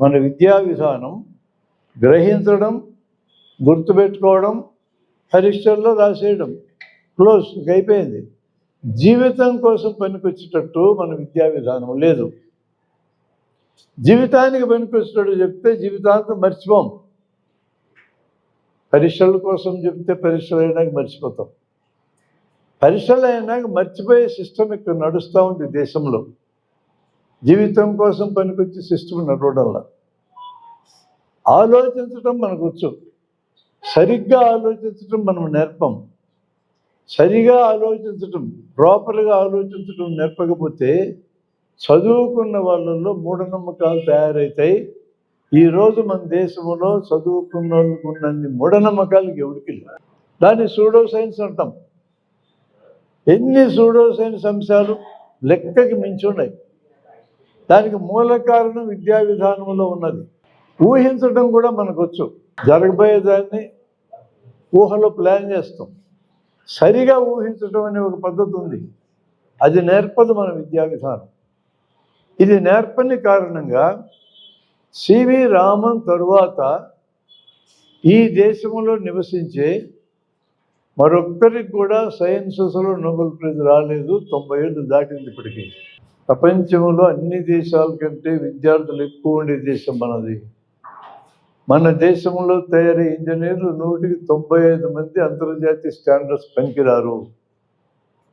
మన విద్యా విధానం గ్రహించడం, గుర్తుపెట్టుకోవడం, పరీక్షల్లో రాసేయడం, క్లోజ్, అయిపోయింది. జీవితం కోసం పనికొచ్చేటట్టు మన విద్యా విధానం లేదు. జీవితానికి పనికొచ్చేటట్టు చెప్తే జీవితాంతం మర్చిపోం. పరీక్షల కోసం చెప్తే పరీక్షలు అయినాక మర్చిపోతాం. పరీక్షలు అయినాక మర్చిపోయే సిస్టమ్ ఇక్కడ నడుస్తూ ఉంది దేశంలో. జీవితం కోసం పనికొచ్చే సిస్టమ్ నడవడంలా. ఆలోచించడం మనకు వచ్చు, సరిగ్గా ఆలోచించడం మనం నేర్పం. సరిగా ఆలోచించటం, ప్రాపర్గా ఆలోచించటం నేర్పకపోతే చదువుకున్న వాళ్ళల్లో మూఢనమ్మకాలు తయారవుతాయి. ఈరోజు మన దేశంలో చదువుకున్న వాళ్ళకు ఉన్నన్ని మూఢనమ్మకాలకు ఎవరికి లేదు. దాన్ని సూడో సైన్స్ అంటాం. ఎన్ని సూడో సైన్స్ అంశాలు లెక్కకి మించి ఉన్నాయి. దానికి మూల కారణం విద్యా విధానంలో ఉన్నది. ఊహించడం కూడా మనకు వచ్చు. జరగబోయేదాన్ని ఊహలో ప్లాన్ చేస్తాం. సరిగా ఊహించడం అనే ఒక పద్ధతి ఉంది, అది నేర్పదు మన విద్యా విధానం. ఇది నేర్పని కారణంగా సివి రామన్ తరువాత ఈ దేశంలో నివసించే మరొక్కరికి కూడా సైన్సెస్లో నోబెల్ ప్రైజ్ రాలేదు. 90 ఏళ్ళు దాటింది ఇప్పటికీ. ప్రపంచంలో అన్ని దేశాల కంటే విద్యార్థులు ఎక్కువ ఉండే దేశం మనది. మన దేశంలో తయారయ్యే ఇంజనీర్లు 100కి 95 మంది అంతర్జాతీయ స్టాండర్డ్స్ పనికిరారు.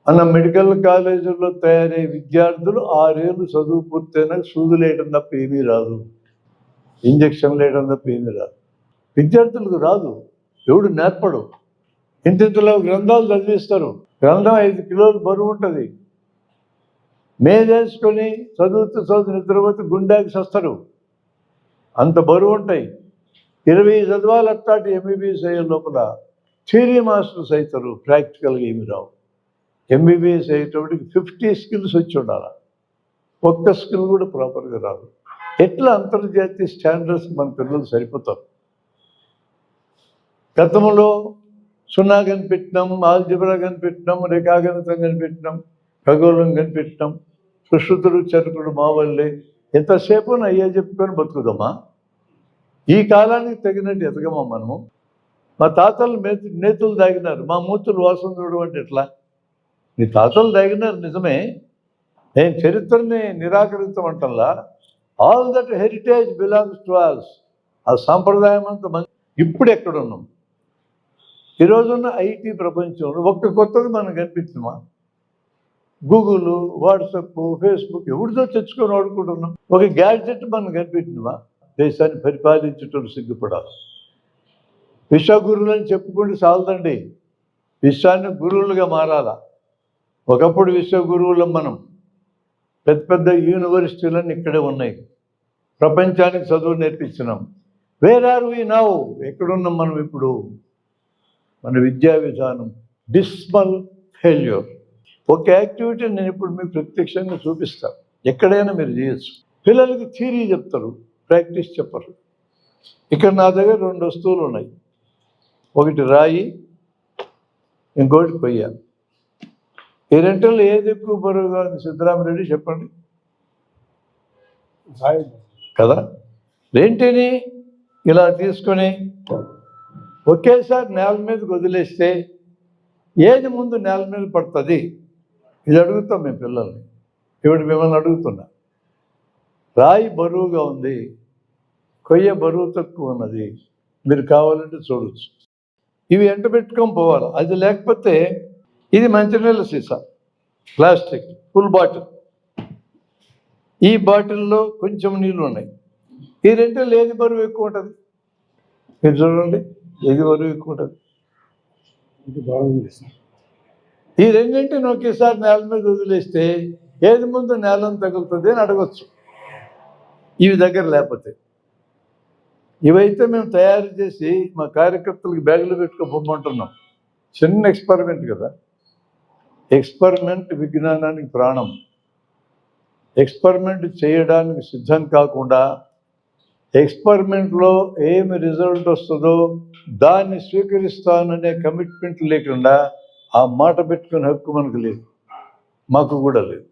మన మెడికల్ కాలేజీల్లో తయారయ్యే విద్యార్థులు 6 ఏళ్ళు చదువు పూర్తయినాక సూదులు వేయడం తప్ప ఏమీ రాదు, ఇంజక్షన్లు వేయడం తప్ప ఏమీ రాదు. విద్యార్థులకు రాదు, ఎవడు నేర్పడు. ఇంటింతలో గ్రంథాలు చదివిస్తారు. గ్రంథం 5 కిలోలు బరువు ఉంటుంది. మేదేసుకొని చదువుతూ నిద్రపోతే గుండెకి సస్తారు, అంత బరువు ఉంటాయి. 20 చదవాలి అట్లాంటి ఎంబీబీఎస్ అయ్యే లోపల థియరీ మాస్టర్స్ అవుతారు, ప్రాక్టికల్గా ఏమి రావు. ఎంబీబీఎస్ అయ్యేటప్పటికి 50 స్కిల్స్ వచ్చి ఉండాలి, ఒక్క స్కిల్ కూడా ప్రాపర్గా రాదు. ఎట్లా అంతర్జాతీయ స్టాండర్డ్స్ మన పిల్లలు సరిపోతారు? గతంలో సున్నా కనిపెట్టినాం, ఆల్జిబ్రా కనిపెట్టినాం, రేఖాగణితం కనిపెట్టినాం, ఖగోళం కనిపెట్టినాం, సుశ్రుతుడు చరుకుడు మా వల్లే. ఎంతసేపు అయ్యా చెప్పుకొని బతుకుదామా? ఈ కాలానికి తగినట్టు ఎదగమా మనము? మా తాతలు నేతులు దాగినారు, మా మూతులు వాసన చూడడం అంటే ఎట్లా? నీ తాతలు దాగినారు నిజమే, నేను చరిత్రని నిరాకరిస్తాం అంటల్లా. All that heritage belongs to us. ఆ సాంప్రదాయం అంతా మంచి. ఇప్పుడు ఎక్కడున్నాం? ఈరోజున్న ఐటీ ప్రపంచంలో ఒక్క కొత్తది మనం కనిపించమా? గూగుల్, వాట్సాప్, ఫేస్బుక్ ఎవరితో తెచ్చుకొని వాడుకుంటున్నాం. ఒక గ్యాడ్జెట్ మనం కనిపించినమా? దేశాన్ని పరిపాలించటం సిగ్గుపడాలి. విశ్వగురువులు అని చెప్పుకుంటే చాలదండి, విశ్వాన్ని గురువులుగా మారాలా. ఒకప్పుడు విశ్వగురువులం మనం. పెద్ద పెద్ద యూనివర్సిటీలన్నీ ఇక్కడే ఉన్నాయి, ప్రపంచానికి చదువు నేర్పించినాం. Where are we now? ఎక్కడున్నాం మనం ఇప్పుడు? మన విద్యా విధానం డిస్మల్ ఫెయిల్యూర్. ఒక యాక్టివిటీ నేను ఇప్పుడు మీకు ప్రత్యక్షంగా చూపిస్తాను, ఎక్కడైనా మీరు చేయొచ్చు. పిల్లలకి థియరీ చెప్తారు, ప్రాక్టీస్ చెప్పరు. ఇక్కడ నా దగ్గర 2 వస్తువులు ఉన్నాయి, ఒకటి రాయి, ఇంకోటి కొయ్య. ఈ రెంటిలో ఏది ఎక్కువ బరువుగా ఉంది? సిద్ధరామరెడ్డి చెప్పండి కదా. రెంటిని ఇలా తీసుకొని ఒకేసారి నేల మీదకి వదిలేస్తే ఏది ముందు నేల మీద పడుతుంది? ఇది అడుగుతాం మేము పిల్లల్ని. ఇప్పుడు మిమ్మల్ని అడుగుతున్నా, రాయి బరువుగా ఉంది, కొయ్య బరువు తక్కువ ఉన్నది, మీరు కావాలంటే చూడవచ్చు. ఇవి ఎంట పెట్టుకొని పోవాలి. అది లేకపోతే ఇది మంచినీళ్ళ సీసా, ప్లాస్టిక్ ఫుల్ బాటిల్. ఈ బాటిల్లో కొంచెం నీళ్ళు ఉన్నాయి. ఈ రెంటిలో ఏది బరువు ఎక్కువ ఉంటుంది? మీరు చూడండి, ఏది బరువు ఎక్కువ ఉంటుంది? ఈ రెండింటిని ఒకేసారి నేల మీద వదిలేస్తే ఏది ముందు నేలను తగులుతుంది అని అడగచ్చు. ఇవి దగ్గర లేకపోతే, ఇవైతే మేము తయారు చేసి మా కార్యకర్తలకు బ్యాగులు పెట్టుకోమంటున్నాం. చిన్న ఎక్స్పెరిమెంట్ కదా. ఎక్స్పెరిమెంట్ విజ్ఞానానికి ప్రాణం. ఎక్స్పెరిమెంట్ చేయడానికి సిద్ధం కాకుండా ఎక్స్పెరిమెంట్లో ఏమి రిజల్ట్ వస్తుందో దాన్ని స్వీకరిస్తాననే కమిట్మెంట్ లేకుండా ఆ మాట పెట్టుకునే హక్కు మనకు లేదు, మాకు కూడా లేదు.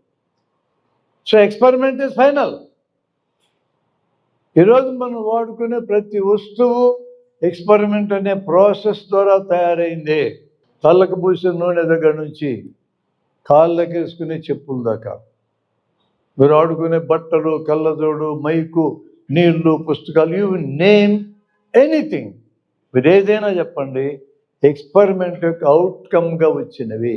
So experiment is final. ఈరోజు మనం వాడుకునే ప్రతి వస్తువు ఎక్స్పెరిమెంట్ అనే ప్రాసెస్ ద్వారా తయారైంది. తలకు పూసిన నూనె దగ్గర నుంచి కాళ్ళకి వేసుకునే చెప్పుల దాకా, మీరు ఆడుకునే బట్టలు, కళ్ళజోడు, మైకు, నీళ్లు, పుస్తకాలు, యూ నేమ్ ఎనీథింగ్, మీరు ఏదైనా చెప్పండి, ఎక్స్పెరిమెంట్ యొక్క అవుట్కమ్గా వచ్చినవి.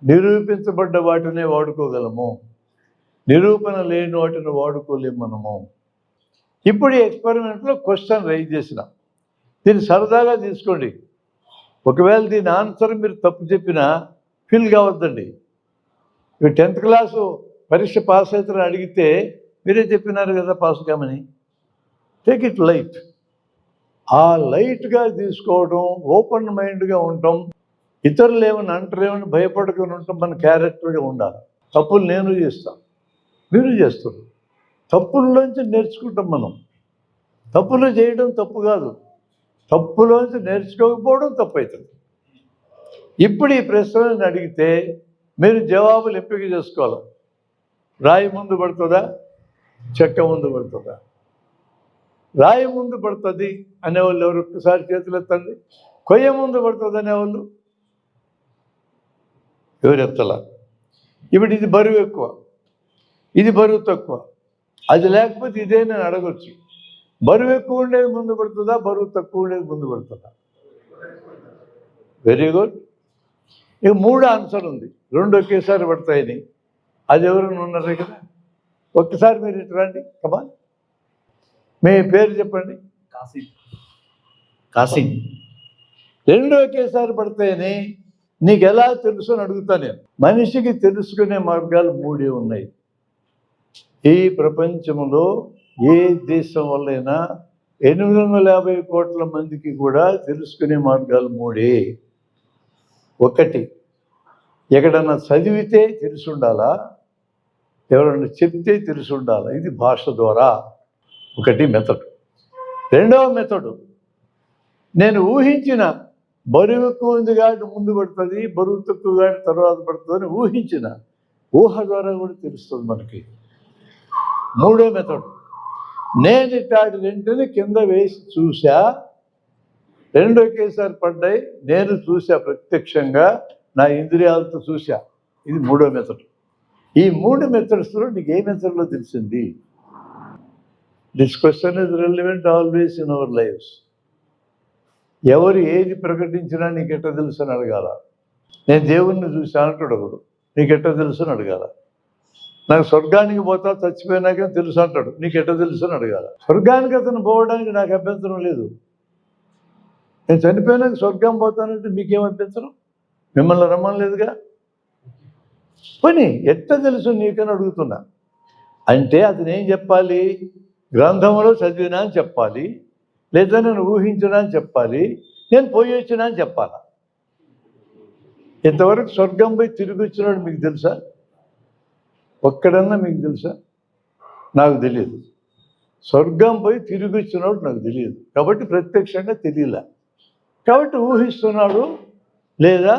నిరూపించబడ్డ వాటినే వాడుకోగలము, నిరూపణ లేని వాటిని వాడుకోలేము మనము. ఇప్పుడు ఈ ఎక్స్పెరిమెంట్లో క్వశ్చన్ రైజ్ చేసిన దీన్ని సరదాగా తీసుకోండి. ఒకవేళ దీని ఆన్సర్ మీరు తప్పు చెప్పినా ఫీల్ కావద్దండి. మీరు 10th క్లాసు పరీక్ష పాస్ అవుతారని అడిగితే మీరే చెప్పినారు కదా పాస్ కామని. Take it light. ఆ లైట్గా తీసుకోవడం, ఓపెన్ మైండ్గా ఉండటం, ఇతరులు ఏమని అంటారేమని భయపడుకుని ఉండటం మన క్యారెక్టర్గా ఉండాలి. తప్పులు నేను చేస్తాను, మీరు చేస్తారు. తప్పుల్లోంచి నేర్చుకుంటాం మనం. తప్పులు చేయడం తప్పు కాదు, తప్పులోంచి నేర్చుకోకపోవడం తప్పు అవుతుంది. ఇప్పుడు ఈ ప్రశ్నలను అడిగితే మీరు జవాబులు ఎంపిక చేసుకోవాలి. రాయి ముందు పడుతుందా, చెక్క ముందు పడుతుందా? రాయి ముందు పడుతుంది అనేవాళ్ళు ఎవరు? ఒక్కసారి చేతులు ఎత్తండి. కొయ్య ముందు పడుతుంది అనేవాళ్ళు ఎవరు ఎత్తలా? ఇప్పుడు ఇది బరువు ఎక్కువ, ఇది బరువు తక్కువ, అది లేకపోతే ఇదే నేను అడగొచ్చు. బరువు ఎక్కువ ఉండేది ముందు పడుతుందా, బరువు తక్కువ ఉండేది ముందు పడుతుందా? Very good. ఇక 3 ఆన్సర్ ఉంది, 2 ఒకేసారి పడతాయని. అది ఎవరైనా ఉన్నారే కదా? ఒక్కసారి మీరు ఇటు రండి, కమా. మీ పేరు చెప్పండి. కాసిం. 2 ఒకేసారి పడతాయని నీకు ఎలా తెలుసు అని అడుగుతా నేను. మనిషికి తెలుసుకునే మార్గాలు 3 ఉన్నాయి. ఈ ప్రపంచంలో ఏ దేశం వల్లైనా 850 కోట్ల మందికి కూడా తెలుసుకునే మార్గాలు 3. 1, ఎక్కడన్నా చదివితే తెలిసి ఉండాలా, ఎవరన్నా చెప్తే తెలిసి ఉండాలా. ఇది భాష ద్వారా 1 మెథడ్. 2వ మెథడు, నేను ఊహించిన బరువు ఎక్కువ ఉంది కాబట్టి ముందు పడుతుంది, బరువు తక్కువ కాబట్టి తర్వాత పడుతుంది అని ఊహించిన ఊహ ద్వారా కూడా తెలుస్తుంది మనకి. 3వ మెథడ్, నేను ఇట్లాంటి 2ని కింద వేసి చూసా, 2 ఒకేసారి పడ్డాయి, నేను చూసా ప్రత్యక్షంగా, నా ఇంద్రియాలతో చూసా. ఇది 3వ మెథడ్. ఈ 3 మెథడ్స్లో నీకు ఏ మెథడ్లో తెలిసింది? This question is relevant always in our lifes. ఎవరు ఏది ప్రకటించినా నీకెట్ట తెలుసు అని అడగాల. నేను దేవుణ్ణి చూసా అంటాడు ఒకడు, నీకెట్ట తెలుసు అని అడగాల. నాకు స్వర్గానికి పోతా చచ్చిపోయినాక తెలుసు అంటాడు, నీకెట్ట తెలుసు అని అడగాల. స్వర్గానికి అతను పోవడానికి నాకు అభ్యంతరం లేదు. నేను చనిపోయినాక స్వర్గం పోతానంటే మీకేం అభ్యంతరం? మిమ్మల్ని రమ్మలేదుగా. పని ఎట్ట తెలుసు నీకని అడుగుతున్నా. అంటే అతను ఏం చెప్పాలి? గ్రంథంలో చదివినా అని చెప్పాలి, లేదా నేను ఊహించినా అని చెప్పాలి, నేను పోయి వచ్చినా అని చెప్పాలా. ఇంతవరకు స్వర్గం పోయి తిరిగి వచ్చినాడు మీకు తెలుసా? ఒక్కడన్నా మీకు తెలుసా? నాకు తెలియదు. స్వర్గం పోయి తిరిగి వచ్చినాడు నాకు తెలియదు, కాబట్టి ప్రత్యక్షంగా తెలియలే. కాబట్టి ఊహిస్తున్నాడు లేదా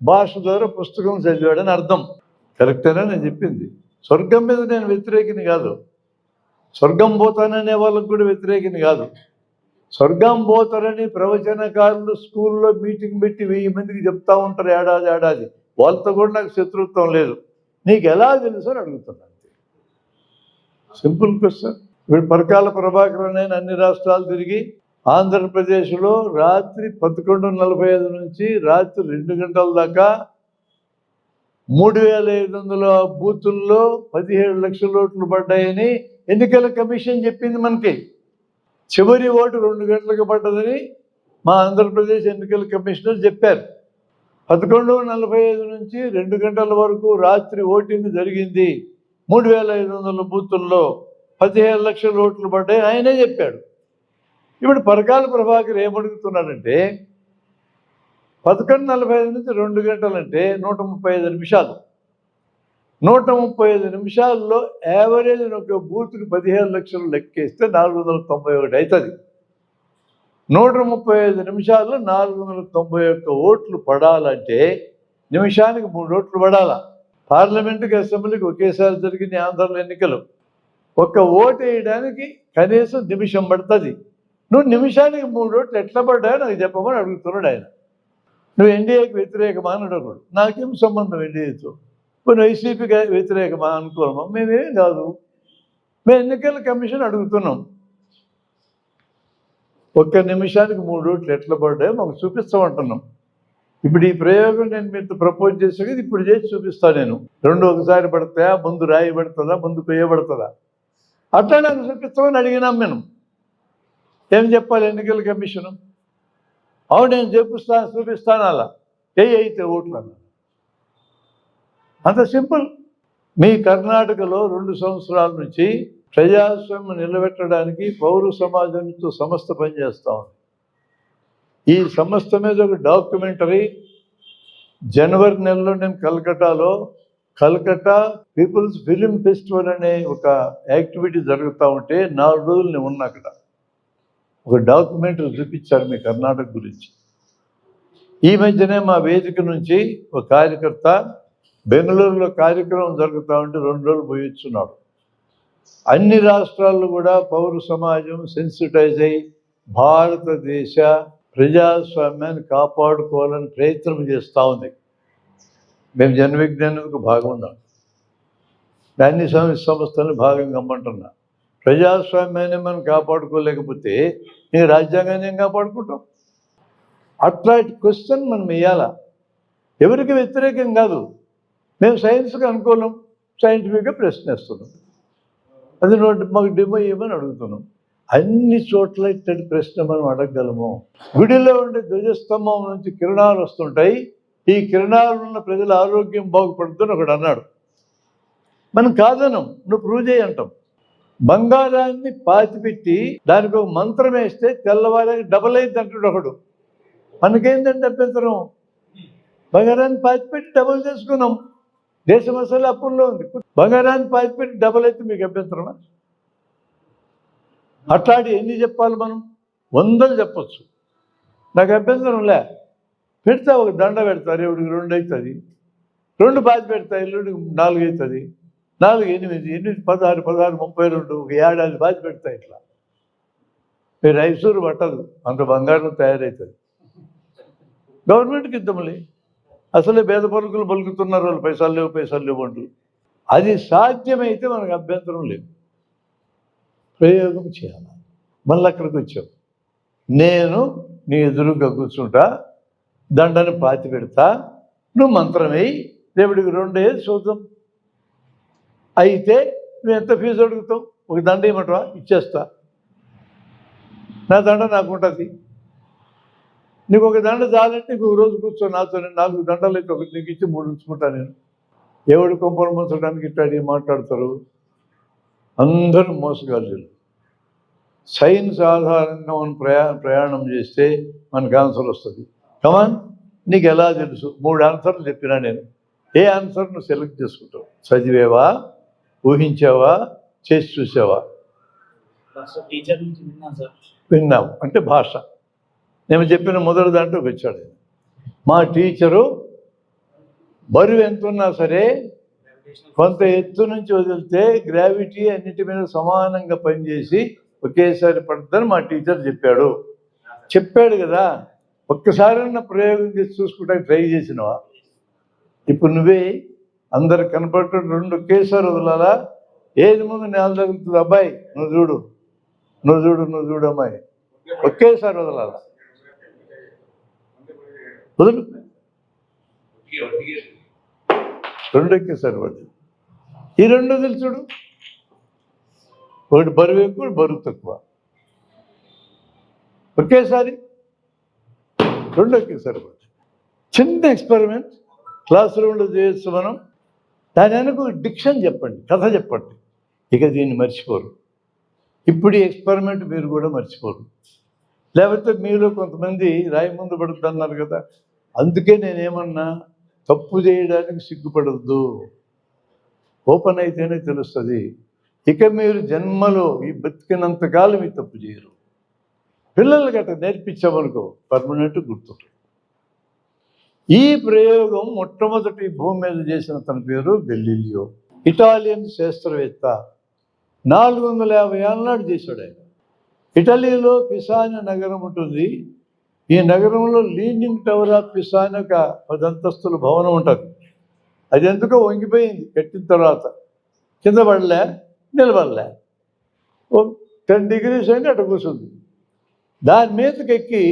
భాష ద్వారా పుస్తకం చదివాడని అర్థం. కరెక్టేనా నేను చెప్పింది? స్వర్గం మీద నేను వ్యతిరేకిని కాదు, స్వర్గం పోతాననే వాళ్ళకు కూడా వ్యతిరేకిని కాదు. స్వర్గం పోతారని ప్రవచనకారులు స్కూల్లో మీటింగ్ పెట్టి 1000 మందికి చెప్తా ఉంటారు ఏడాది. వాళ్ళతో కూడా నాకు శత్రుత్వం లేదు. నీకు ఎలా తెలుసు అని అడుగుతున్నాను. Simple question. ఇప్పుడు పరకాల ప్రభాకర్ నేను అన్ని రాష్ట్రాలు తిరిగి ఆంధ్రప్రదేశ్లో రాత్రి 11:45 నుంచి రాత్రి 2 గంటల దాకా 3500 బూతుల్లో 17 లక్షల ఓట్లు పడ్డాయని ఎన్నికల కమిషన్ చెప్పింది మనకి. చివరి ఓటు 2 గంటలకు పడ్డదని మా ఆంధ్రప్రదేశ్ ఎన్నికల కమిషనర్ చెప్పారు. 11:45 నుంచి 2 గంటల వరకు రాత్రి ఓటింగ్ జరిగింది. 3500 బూతుల్లో 17 లక్షల ఓట్లు పడ్డాయి ఆయనే చెప్పాడు. ఇప్పుడు పరకాల ప్రభాకర్ ఏమడుగుతున్నాడంటే 11:45 నుంచి 2 గంటలంటే 135 నిమిషాలు. 135 నిమిషాల్లో యావరేజ్ ఒక బూత్కి 17 లక్షలు లెక్కేస్తే 491 అవుతుంది. 135 నిమిషాల్లో 491 ఓట్లు పడాలంటే నిమిషానికి 3 ఓట్లు పడాలా. పార్లమెంటుకి, అసెంబ్లీకి ఒకేసారి జరిగిన ఆంధ్రలో ఎన్నికలు. ఒక్క ఓటు వేయడానికి కనీసం నిమిషం పడుతుంది. నువ్వు నిమిషానికి 3 ఓట్లు ఎట్లా పడ్డాయో నాకు చెప్పమని అడుగుతున్నాడు ఆయన. నువ్వు ఎన్డీఏకి వ్యతిరేకమా అని అడగడు. నాకేం సంబంధం ఎన్డీఏతో? ఇప్పుడు వైసీపీకి వ్యతిరేకమా అనుకోమా? మేమేం కాదు, మేము ఎన్నికల కమిషన్ అడుగుతున్నాం. ఒక్క నిమిషానికి 3 ఓట్లు ఎట్లా పడ్డాయో మాకు చూపిస్తామంటున్నాం. ఇప్పుడు ఈ ప్రయోగం నేను మీతో ప్రపోజ్ చేసేది ఇప్పుడు చేసి చూపిస్తాను నేను. రెండు ఒకసారి పడతాయా, ముందు రాయి పడుతుందా, ముందు కొయ్యబడుతుందా, అట్లా నాకు చూపిస్తామని అడిగినాం మేము. ఏం చెప్పాలి ఎన్నికల కమిషను? అవును నేను చూపిస్తాను అలా అయితే ఓట్లు అన్న. అంత సింపుల్. మీ కర్ణాటకలో 2 సంవత్సరాల నుంచి ప్రజాస్వామ్యం నిలబెట్టడానికి పౌర సమాజంతో సంస్థ పనిచేస్తూ ఉంది. ఈ సంస్థ మీద ఒక డాక్యుమెంటరీ జనవరి నెలలో నేను కల్కట్టా పీపుల్స్ ఫిలిం ఫెస్టివల్ అనే ఒక యాక్టివిటీ జరుగుతూ ఉంటే 4 రోజులు నేను ఉన్నా. అక్కడ ఒక డాక్యుమెంటరీ చూపించారు మీ కర్ణాటక గురించి. ఈ మధ్యనే మా వేదిక నుంచి ఒక కార్యకర్త బెంగళూరులో కార్యక్రమం జరుగుతూ ఉంటే 2 రోజులు పోయిచ్చున్నాడు. అన్ని రాష్ట్రాల్లో కూడా పౌర సమాజం సెన్సిటైజ్ అయ్యి భారతదేశ ప్రజాస్వామ్యాన్ని కాపాడుకోవాలని ప్రయత్నం చేస్తూ ఉంది. మేము జన విజ్ఞానంకు భాగం ఉన్నాం. అన్ని సంస్థలను భాగం గమ్మంటున్నా. ప్రజాస్వామ్యాన్ని మనం కాపాడుకోలేకపోతే నేను రాజ్యాంగాన్ని ఏం కాపాడుకుంటాం? అట్లాంటి క్వశ్చన్ మనం వేయాలా. ఎవరికి వ్యతిరేకం కాదు, మేము సైన్స్కి అనుకూలం, సైంటిఫిక్గా ప్రశ్నిస్తున్నాం. అది మాకు డెమో ఇవ్వమని అడుగుతున్నాం. అన్ని చోట్ల ఇట్టడి ప్రశ్న మనం అడగగలము. గుడిలో ఉండే ధ్వజస్తంభం నుంచి కిరణాలు వస్తుంటాయి, ఈ కిరణాలు ఉన్న ప్రజల ఆరోగ్యం బాగుపడుతుందని ఒకడు అన్నాడు. మనం కాదనం, నువ్వు ప్రూవ్ చేయి అంటాం. బంగారాన్ని పాతిపెట్టి దానికి ఒక మంత్రం వేస్తే తెల్లవారికి డబల్ అయింది అంటాడు ఒకడు. మనకేంటంటే అభ్యంతరం? బంగారాన్ని పాతిపెట్టి డబల్ చేసుకున్నాం. దేశం అసలు అప్పుల్లో ఉంది. బంగారాన్ని పాతిపెట్టి డబల్ అయితే మీకు అభ్యంతరమా? అట్లాంటి ఎన్ని చెప్పాలి మనం? 100 చెప్పచ్చు, నాకు అభ్యంతరం లే. పెడతా, ఒక దండ పెడతారు, ఎవడికి 2 అవుతుంది, 2 బాధ పెడతా, ఎల్లుడికి 4 అవుతుంది, 4 8 8 16 16 32 ఒక ఏడాది బాధ పెడతా. ఇట్లా మీరు ఐసూరు పట్టదు, అంత బంగారం తయారవుతుంది. గవర్నమెంట్కి ఇద్దాంలే, అసలే పేద పలుకులు పలుకుతున్నారు వాళ్ళు, పైసలు లేవు అంటూ. అది సాధ్యమైతే మనకు అభ్యంతరం లేదు, ప్రయోగం చేయాలి. మళ్ళీ అక్కడికి వచ్చాం. నేను నీ ఎదురుగా కూర్చుంటా, దండని పాతి పెడతా, నువ్వు మంత్రం వేయి, దేవుడికి 2 వేసి చూద్దాం. అయితే నువ్వు ఎంత ఫీజు అడుగుతావు? ఒక దండ ఇవ్వమంటావా? ఇచ్చేస్తా, నా దండ నాకు ఉంటుంది. నీకు ఒక దండ చాలంటే నీకు ఒక రోజు కూర్చో నాతో. 4 దండలు అయితే ఒకటి నీకు ఇచ్చి 3 ఉంచుకుంటా నేను. ఎవడు కొంపలు ముంచడానికి ఇట్లాంటి మాట్లాడతారు? అందరూ మోసగాళ్ళు. సైన్స్ ఆధారంగా మనం ప్రయాణం చేస్తే మనకు ఆన్సర్ వస్తుంది. కమాన్, నీకు ఎలా తెలుసు? 3 ఆన్సర్లు చెప్పినా నేను. ఏ ఆన్సర్ నువ్వు సెలెక్ట్ చేసుకుంటావు? చదివేవా, ఊహించావా, చేసి చూసావా? విన్నావు అంటే భాష. నేను చెప్పిన మొదటి దాంట్లోకి వచ్చాడు. మా టీచరు బరువు ఎంత ఉన్నా సరే కొంత ఎత్తు నుంచి వదిలితే గ్రావిటీ అన్నిటి మీద సమానంగా పనిచేసి ఒకేసారి పడుతుందని మా టీచర్ చెప్పాడు కదా. ఒక్కసారి ప్రయోగం చేసి చూసుకుంటానికి ట్రై చేసినవా? ఇప్పుడు నువ్వే అందరు కనపడటం 2 ఒకేసారి వదలాలా? ఏది ముందు నేల తగులుతుంది? అబ్బాయి నువ్వు చూడు అమ్మాయి, ఒకేసారి వదలాలా? వదులు, 2 ఒకేసారి పడుతుంది. ఈ 2 వదిలి చూడు, ఒకటి బరువు ఎక్కువ, బరువు తక్కువ, ఒకేసారి 2 ఒకేసారి పడుతుంది. చిన్న ఎక్స్పెరిమెంట్ క్లాస్ రూమ్లో చేయొచ్చు మనం. దాని వెనక డిక్షన్ చెప్పండి, కథ చెప్పండి, ఇక దీన్ని మర్చిపోరు. ఇప్పుడు ఈ ఎక్స్పెరిమెంట్ మీరు కూడా మర్చిపోరు. లేకపోతే మీలో కొంతమంది రాయి ముందు పడుతుంది అన్నారు కదా, అందుకే నేనేమన్నా తప్పు చేయడానికి సిగ్గుపడద్దు, ఓపెన్ అయితేనే తెలుస్తుంది. ఇక మీరు జన్మలో ఈ బతికినంతకాలం ఈ తప్పు చేయరు. పిల్లలకి అట్లా నేర్పించామనుకో పర్మనెంట్ గుర్తుంటుంది. ఈ ప్రయోగం మొట్టమొదటి భూమి మీద చేసిన తన పేరు గెలీలియో, ఇటాలియన్ శాస్త్రవేత్త. 450 ఏళ్ళ నాడు చేశాడు ఆయన. ఇటలీలో పిసా అనే నగరం ఉంటుంది. ఈ నగరంలో లీనింగ్ టవర్ ఆఫ్ పిసా అనే ఒక 10 అంతస్తుల భవనం ఉంటుంది. అది ఎందుకో వంగిపోయింది కట్టిన తర్వాత, కింద పడలే, నిలబడలే. 10 degrees అయినా అటు కూర్చుంది. దాని మీదకి ఎక్కి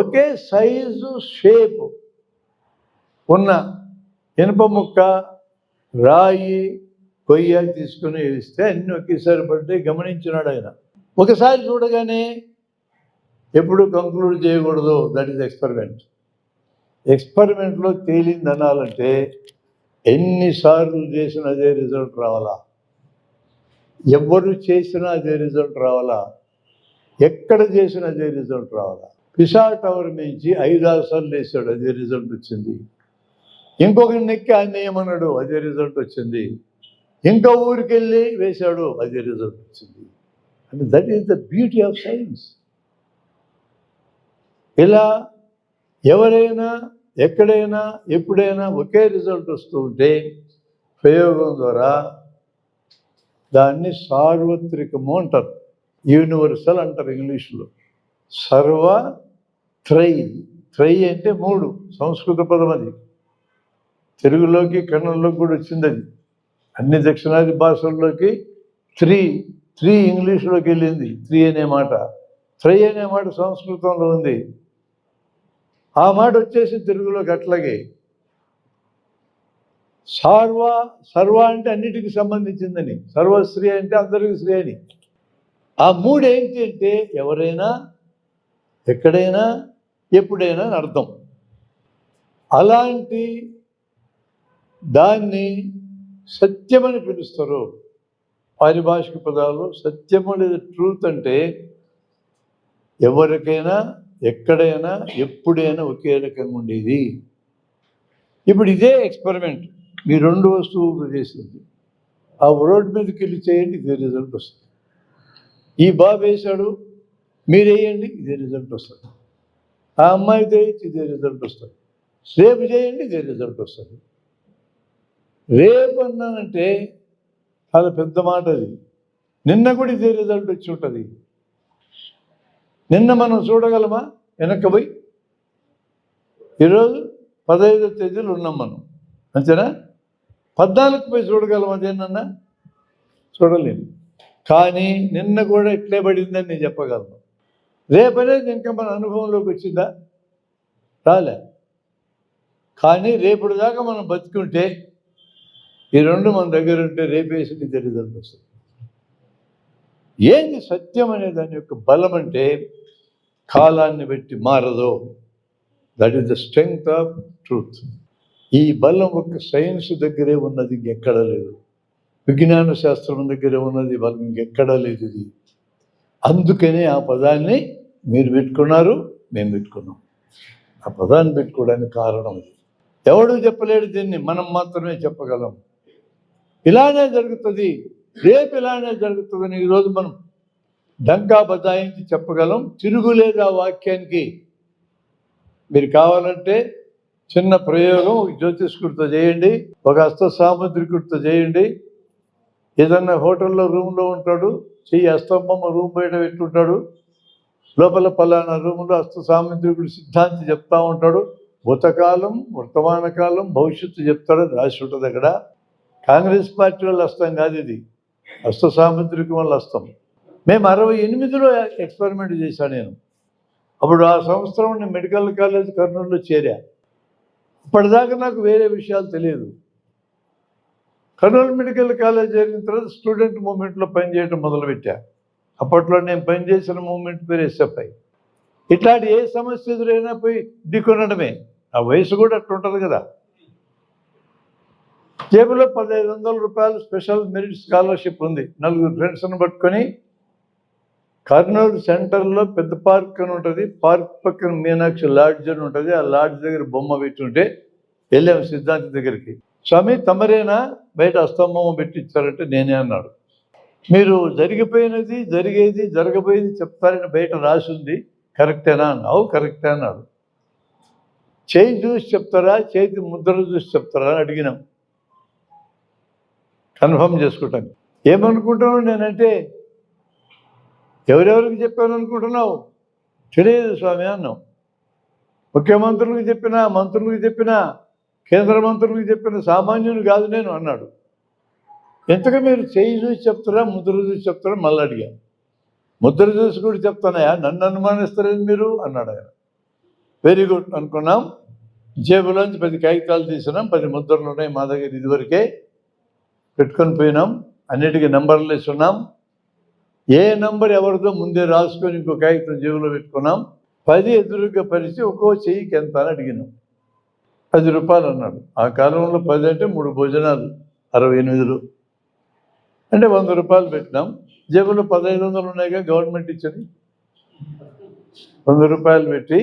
ఒకే సైజు షేప్ ఉన్న ఇనుప ముక్క, రాయి, కొయ్య తీసుకుని వేస్తే అన్నీ ఒకేసారి పడితే గమనించినాడు ఆయన. ఒకసారి చూడగానే ఎప్పుడు కంక్లూడ్ చేయకూడదు. That is experiment. ఎక్స్పెరిమెంట్లో తేలింది అనాలంటే ఎన్నిసార్లు చేసినా అదే రిజల్ట్ రావాలా, ఎవరు చేసినా అదే రిజల్ట్ రావాలా, ఎక్కడ చేసినా అదే రిజల్ట్ రావాలా. పిసా టవర్ మించి 5-6 సార్లు వేసాడు, అదే రిజల్ట్ వచ్చింది. ఇంకొకరిని నెక్కి ఆయన ఏమన్నాడు, అదే రిజల్ట్ వచ్చింది. ఇంకా ఊరికి వెళ్ళి వేశాడు, అదే రిజల్ట్ వచ్చింది. అంటే that is the beauty of science. ఇలా ఎవరైనా ఎక్కడైనా ఎప్పుడైనా ఒకే రిజల్ట్ వస్తూ ఉంటే ప్రయోగం ద్వారా దాన్ని సార్వత్రికము అంటారు, యూనివర్సల్ అంటారు ఇంగ్లీష్లో. సర్వ, త్రై. త్రై అంటే 3, సంస్కృత పదం అది. తెలుగులోకి కన్నడలోకి కూడా వచ్చింది అది. అన్ని దక్షిణాది భాషల్లోకి 3 ఇంగ్లీష్లోకి వెళ్ళింది. 3 అనే మాట, త్రై అనే మాట సంస్కృతంలో ఉంది. ఆ మాట వచ్చేసి తెలుగులోకి అట్లాగే. సర్వ అంటే అన్నిటికీ సంబంధించిందని, సర్వశ్రీ అంటే అందరికీ శ్రీ అని. ఆ 3 ఏంటి అంటే ఎవరైనా ఎక్కడైనా ఎప్పుడైనా అని అర్థం. అలాంటి దాన్ని సత్యమని పిలుస్తారు. పారిభాషిక పదాలు సత్యము లేదా ట్రూత్ అంటే ఎవరికైనా ఎక్కడైనా ఎప్పుడైనా ఒకే రకంగా ఉండేది. ఇప్పుడు ఇదే ఎక్స్పెరిమెంట్ మీ 2 వస్తువులు చేసింది. ఆ రోడ్డు మీదకి వెళ్ళి చేయండి, ఇదే రిజల్ట్ వస్తుంది. ఈ బాబు వేశాడు, మీరు వేయండి, ఇదే రిజల్ట్ వస్తుంది. ఆ అమ్మాయి చేయొచ్చు, ఇదే రిజల్ట్ వస్తుంది. రేపు చేయండి, ఇదే రిజల్ట్ వస్తుంది. రేపు అన్నానంటే చాలా పెద్ద మాట అది. నిన్న కూడా ఇదే రిజల్ట్ వచ్చి ఉంటుంది. నిన్న మనం చూడగలమా వెనక్కి పోయి? ఈరోజు 15వ తేదీలో ఉన్నాం మనం, అంతేనా? 14కి పోయి చూడగలమా దేన్నన్నా? చూడలేము. కానీ నిన్న కూడా ఇట్లే పడిందని నేను చెప్పగలను. రేపనేది ఇంకా మన అనుభవంలోకి వచ్చిందా? రాలే. కానీ రేపటి దాకా మనం బతుకుంటే, ఈ 2 మన దగ్గర ఉంటే రేపేసి ఇదే రిజల్ట్ వస్తుంది. ఏంది సత్యం అనే దాని యొక్క బలం అంటే కాలాన్ని బట్టి మారదు. That is the strength of truth. ఈ బలం ఒక సైన్స్ దగ్గరే ఉన్నది, ఇంకెక్కడా లేదు. విజ్ఞాన శాస్త్రం దగ్గరే ఉన్నది బలం, ఇంకెక్కడా లేదు ఇది. అందుకనే ఆ పదాన్ని మీరు పెట్టుకున్నారు, మేము పెట్టుకున్నాం. ఆ పదాన్ని పెట్టుకోవడానికి కారణం ఇది. ఎవడు చెప్పలేడు దీన్ని, మనం మాత్రమే చెప్పగలం. ఇలానే జరుగుతుంది, రేపు ఇలానే జరుగుతుందని ఈరోజు మనం డంకా బజాయించి చెప్పగలం. తిరుగులేదు ఆ వాక్యానికి. మీరు కావాలంటే చిన్న ప్రయోగం జ్యోతిష్కుడితో చేయండి, ఒక హస్త సాముద్రికుడితో చేయండి. ఏదన్నా హోటల్లో రూమ్లో ఉంటాడు, చెయ్యి హస్తంబొమ్మ రూమ్ బయట పెట్టుంటాడు, లోపల పలానా రూమ్లో హస్త సాముద్రికుడు సిద్ధాంతి చెప్తా ఉంటాడు. భూతకాలం, వర్తమాన కాలం, భవిష్యత్తు చెప్తాడు, రాసి ఉంటుంది అక్కడ. కాంగ్రెస్ పార్టీ వాళ్ళ హస్తం కాదు ఇది, హస్త సాముద్రికం వాళ్ళ హస్తం. మేము 68లో ఎక్స్పెరిమెంట్ చేశాను నేను. అప్పుడు ఆ సంవత్సరం నేను మెడికల్ కాలేజ్ కర్నూలులో చేరా. ఇప్పటిదాకా నాకు వేరే విషయాలు తెలియదు. కర్నూలు మెడికల్ కాలేజ్ జరిగిన తర్వాత స్టూడెంట్ మూవ్మెంట్లో పనిచేయడం మొదలుపెట్టా. అప్పట్లో నేను పనిచేసిన మూవ్మెంట్ పేరు ఎస్ఎఫ్ఐ. ఇట్లాంటి ఏ సమస్య ఎదురైనా పోయి ఢీకొనడమే. ఆ వయసు కూడా అట్లా ఉంటుంది కదా. జేబులో 1500 రూపాయలు స్పెషల్ మెరిట్ స్కాలర్షిప్ ఉంది. 4 ఫ్రెండ్స్ని పట్టుకొని కర్నూలు సెంటర్లో పెద్ద పార్క్ అని ఉంటుంది. పార్క్ పక్కన మీనాక్షి లాడ్జ్ అని ఉంటుంది. ఆ లాడ్జ్ దగ్గర బొమ్మ పెట్టుంటే వెళ్ళాము సిద్ధాంతి దగ్గరికి. స్వామి తమరేనా బయట అస్తంబొమ్మ పెట్టించారంటే నేనే అన్నాడు. మీరు జరిగిపోయినది, జరిగేది, జరగబోయేది చెప్తారని బయట రాసి ఉంది, కరెక్టేనా అన్నావు. కరెక్టే అన్నాడు. చేయి చూసి చెప్తారా, చేతి ముద్ర చూసి చెప్తారా అని అడిగినాం, కన్ఫర్మ్ చేసుకుంటాం. ఏమనుకుంటున్నావు నేనంటే? ఎవరెవరికి చెప్పాను అనుకుంటున్నావు? తెలియదు స్వామి అన్నాం. ముఖ్యమంత్రులకు చెప్పినా, మంత్రులకు చెప్పినా, కేంద్ర మంత్రులకు చెప్పిన సామాన్యుని కాదు నేను అన్నాడు. ఎంతగా మీరు చేయి చూసి చెప్తారా, ముద్ర చూసి చెప్తారా? మళ్ళీ అడిగాను. ముద్ర చూసి కూడా చెప్తానయా, నన్ను అనుమానిస్తారేది మీరు అన్నాడు ఆయన. వెరీ గుడ్ అనుకున్నాం. జేబులోంచి 10 కాగితాలు తీసినాం. 10 ముద్రలు ఉన్నాయి మా దగ్గర, ఇదివరకే పెట్టుకొని పోయినాం. అన్నిటికీ నెంబర్లు వేస్తున్నాం. ఏ నెంబర్ ఎవరిదో ముందే రాసుకొని ఇంకో కాగితం జేబులో పెట్టుకున్నాం. 10 ఎదురుగా పరిచి ఒక్కో చెయ్యికి ఎంత అని అడిగినాం. 10 రూపాయలు అన్నాడు. ఆ కాలంలో 10 అంటే 3 భోజనాలు, 68 అంటే 100 రూపాయలు పెట్టినాం. జేబులో 1500 ఉన్నాయిగా గవర్నమెంట్ ఇచ్చింది. 100 రూపాయలు పెట్టి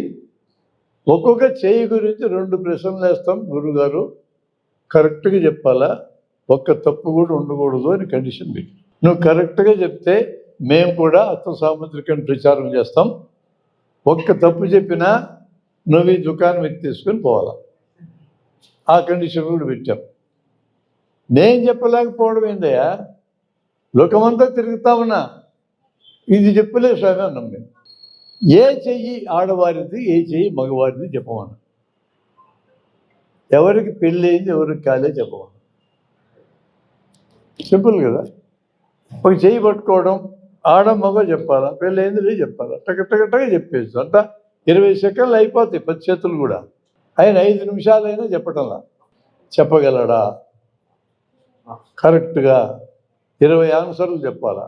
ఒక్కొక్క చెయ్యి గురించి 2 ప్రశ్నలు వేస్తాం. గురుగారు కరెక్ట్గా చెప్పాలా, ఒక్క తప్పు కూడా ఉండకూడదు అని కండిషన్ పెట్టి, నువ్వు కరెక్ట్గా చెప్తే మేము కూడా అర్థ సాముద్రికను ప్రచారం చేస్తాం. ఒక్క తప్పు చెప్పినా నువ్వు ఈ దుకాణం ఎత్తి తీసుకొని పోవాలా. ఆ కండిషన్ కూడా పెట్టాం. నేను చెప్పలేకపోవడం ఏందయ్యా, లోకమంతా తిరుగుతా ఉన్నా, ఇది చెప్పలే స్వామి అన్నాం మేము. ఏ చెయ్యి ఆడవారిది, ఏ చెయ్యి మగవారిది చెప్పమన్నా. ఎవరికి పెళ్ళయింది, ఎవరికి కాలే చెప్పమన్నా. సింపుల్ కదా. ఒక చెయ్యి పట్టుకోవడం, ఆడ మగ చెప్పాలా, పెళ్ళయింది చెప్పాలా, టగట్టగా చెప్పేసి అంట 20 సెకండ్లు అయిపోతాయి 10 చేతులు కూడా. ఆయన 5 నిమిషాలైనా చెప్పటంలా. చెప్పగలడా కరెక్ట్గా? 20 ఆన్సర్లు చెప్పాలా,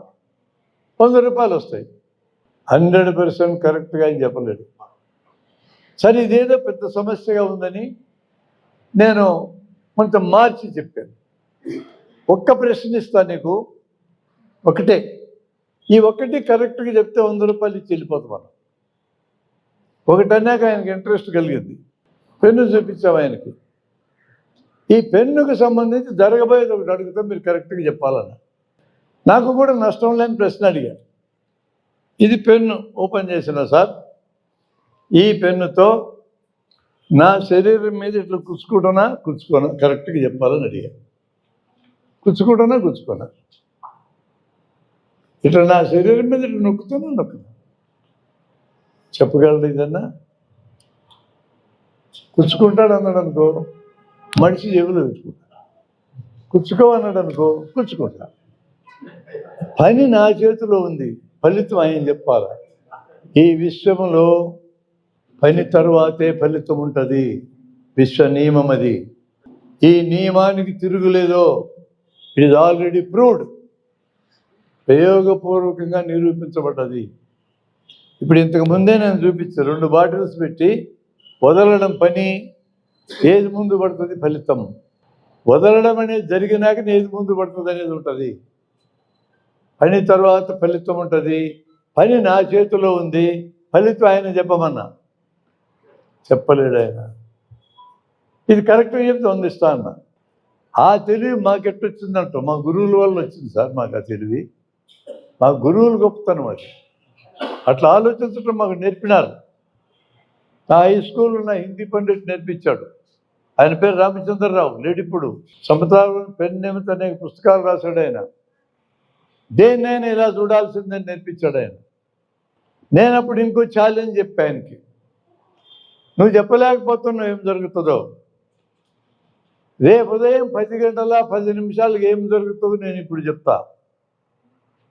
100 రూపాయలు వస్తాయి. 100% కరెక్ట్గా ఆయన చెప్పలేడు. సరే ఇదేదో పెద్ద సమస్యగా ఉందని నేను కొంచెం మార్చి చెప్పాను. ఒక్క ప్రశ్న ఇస్తాను నీకు, ఒకటే. ఈ ఒక్కటి కరెక్ట్గా చెప్తే 100 రూపాయలు ఇచ్చి వెళ్ళిపోతాం మనం. ఒకటి అన్నాక ఆయనకి ఇంట్రెస్ట్ కలిగింది. పెన్ను చూపించాం ఆయనకి. ఈ పెన్నుకు సంబంధించి జరగబోయేది ఒకటి అడుగుతాం, మీరు కరెక్ట్గా చెప్పాలన్న. నాకు కూడా నష్టం లేని ప్రశ్న అడిగా. ఇది పెన్ను ఓపెన్ చేసిన సార్, ఈ పెన్నుతో నా శరీరం మీద ఇట్లా కూర్చుకోనా కరెక్ట్గా చెప్పాలని అడిగా. కూర్చుకోనా ఇట్లా నా శరీరం మీద ఇట్లా నొక్కుతున్నా చెప్పగలడు ఇదన్నా? కూర్చుకుంటాడు అన్నాడు అనుకో, మనిషి జేబులో పెట్టుకుంటా. కూర్చుకో అన్నాడు అనుకో, కూర్చుకుంటా. పని నా చేతిలో ఉంది, ఫలితం ఆయన చెప్పాలి. ఈ విశ్వములో పని తరువాతే ఫలితం ఉంటుంది. విశ్వ నియమం అది. ఈ నియమానికి తిరుగులేదో. ఇట్ ఈజ్ ఆల్రెడీ ప్రూవ్డ్, ప్రయోగపూర్వకంగా నిరూపించబడ్డది. ఇప్పుడు ఇంతకు ముందే నేను చూపించాను, 2 బాటిల్స్ పెట్టి వదలడం పని, ఏది ముందు పడుతుంది ఫలితం. వదలడం అనేది జరిగినాక ఏది ముందు పడుతుంది అనేది ఉంటుంది. పని తర్వాత ఫలితం ఉంటుంది. పని నా చేతిలో ఉంది, ఫలితం ఆయన చెప్పమన్నా. చెప్పలేడు ఆయన. ఇది కరెక్ట్గా చెప్తే అందిస్తా అన్న. ఆ తెలివి మాకెట్టొచ్చిందంట, మా గురువుల వల్ల వచ్చింది సార్ మాకు ఆ తెలివి. మా గురువులు గొప్పతనం అది. అట్లా ఆలోచించడం మాకు నేర్పినారు. నా హై స్కూల్లో నా హిందీ పండిట్ నేర్పించాడు. ఆయన పేరు రామచంద్రరావు, లేడిప్పుడు. సమతారం పెన్నెమత అనే పుస్తకాలు రాశాడు ఆయన. దేన్నైనా ఇలా చూడాల్సిందని నేర్పించాడు ఆయన. నేను అప్పుడు ఇంకో ఛాలెంజ్ చెప్పా ఆయనకి, నువ్వు చెప్పలేకపోతున్నావు ఏం జరుగుతుందో. రేపు ఉదయం 10 గంటల 10 నిమిషాలకు ఏం జరుగుతుందో నేను ఇప్పుడు చెప్తా.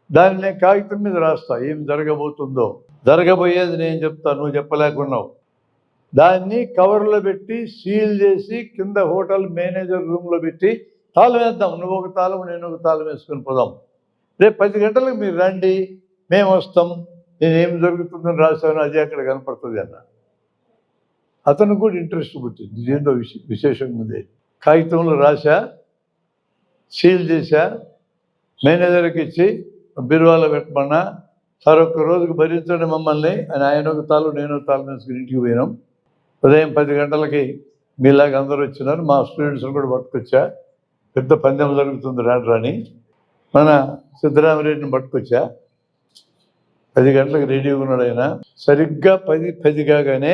దాన్ని నేను కాగితం మీద రాస్తా, ఏం జరగబోతుందో. జరగబోయేది నేను చెప్తా, నువ్వు చెప్పలేకున్నావు. దాన్ని కవర్లో పెట్టి సీల్ చేసి కింద హోటల్ మేనేజర్ రూమ్లో పెట్టి తాళం వేద్దాం. నువ్వు ఒక తాళం, నేను ఒక తాళం వేసుకొని పోదాం. రేపు 10 గంటలకు మీరు రండి, మేము వస్తాం. నేను ఏం జరుగుతుందని రాశాను, అది అక్కడ కనపడుతుంది అన్న. అతను కూడా ఇంట్రెస్ట్ పుట్టింది. ఇదేందో విశేషంగా ఉంది. కాగితంలో రాశా, సీల్ చేశా, మేనేజర్కి ఇచ్చి బీరువాలో పెట్టమన్నా. సార్ ఒక్క రోజుకు భరించండి మమ్మల్ని అని ఆయన ఒక తాళం, నేను ఒక తాళం వేసుకుని ఇంటికి పోయినాం. ఉదయం 10 గంటలకి మీలాగా అందరూ వచ్చినారు. మా స్టూడెంట్స్ని కూడా పట్టుకొచ్చా. పెద్ద పందెం జరుగుతుంది రాని. మన సిద్ధరామరెడ్డిని పట్టుకొచ్చా. 10 గంటలకు రెడీగా ఉన్నాడు ఆయన. సరిగ్గా 10 కాగానే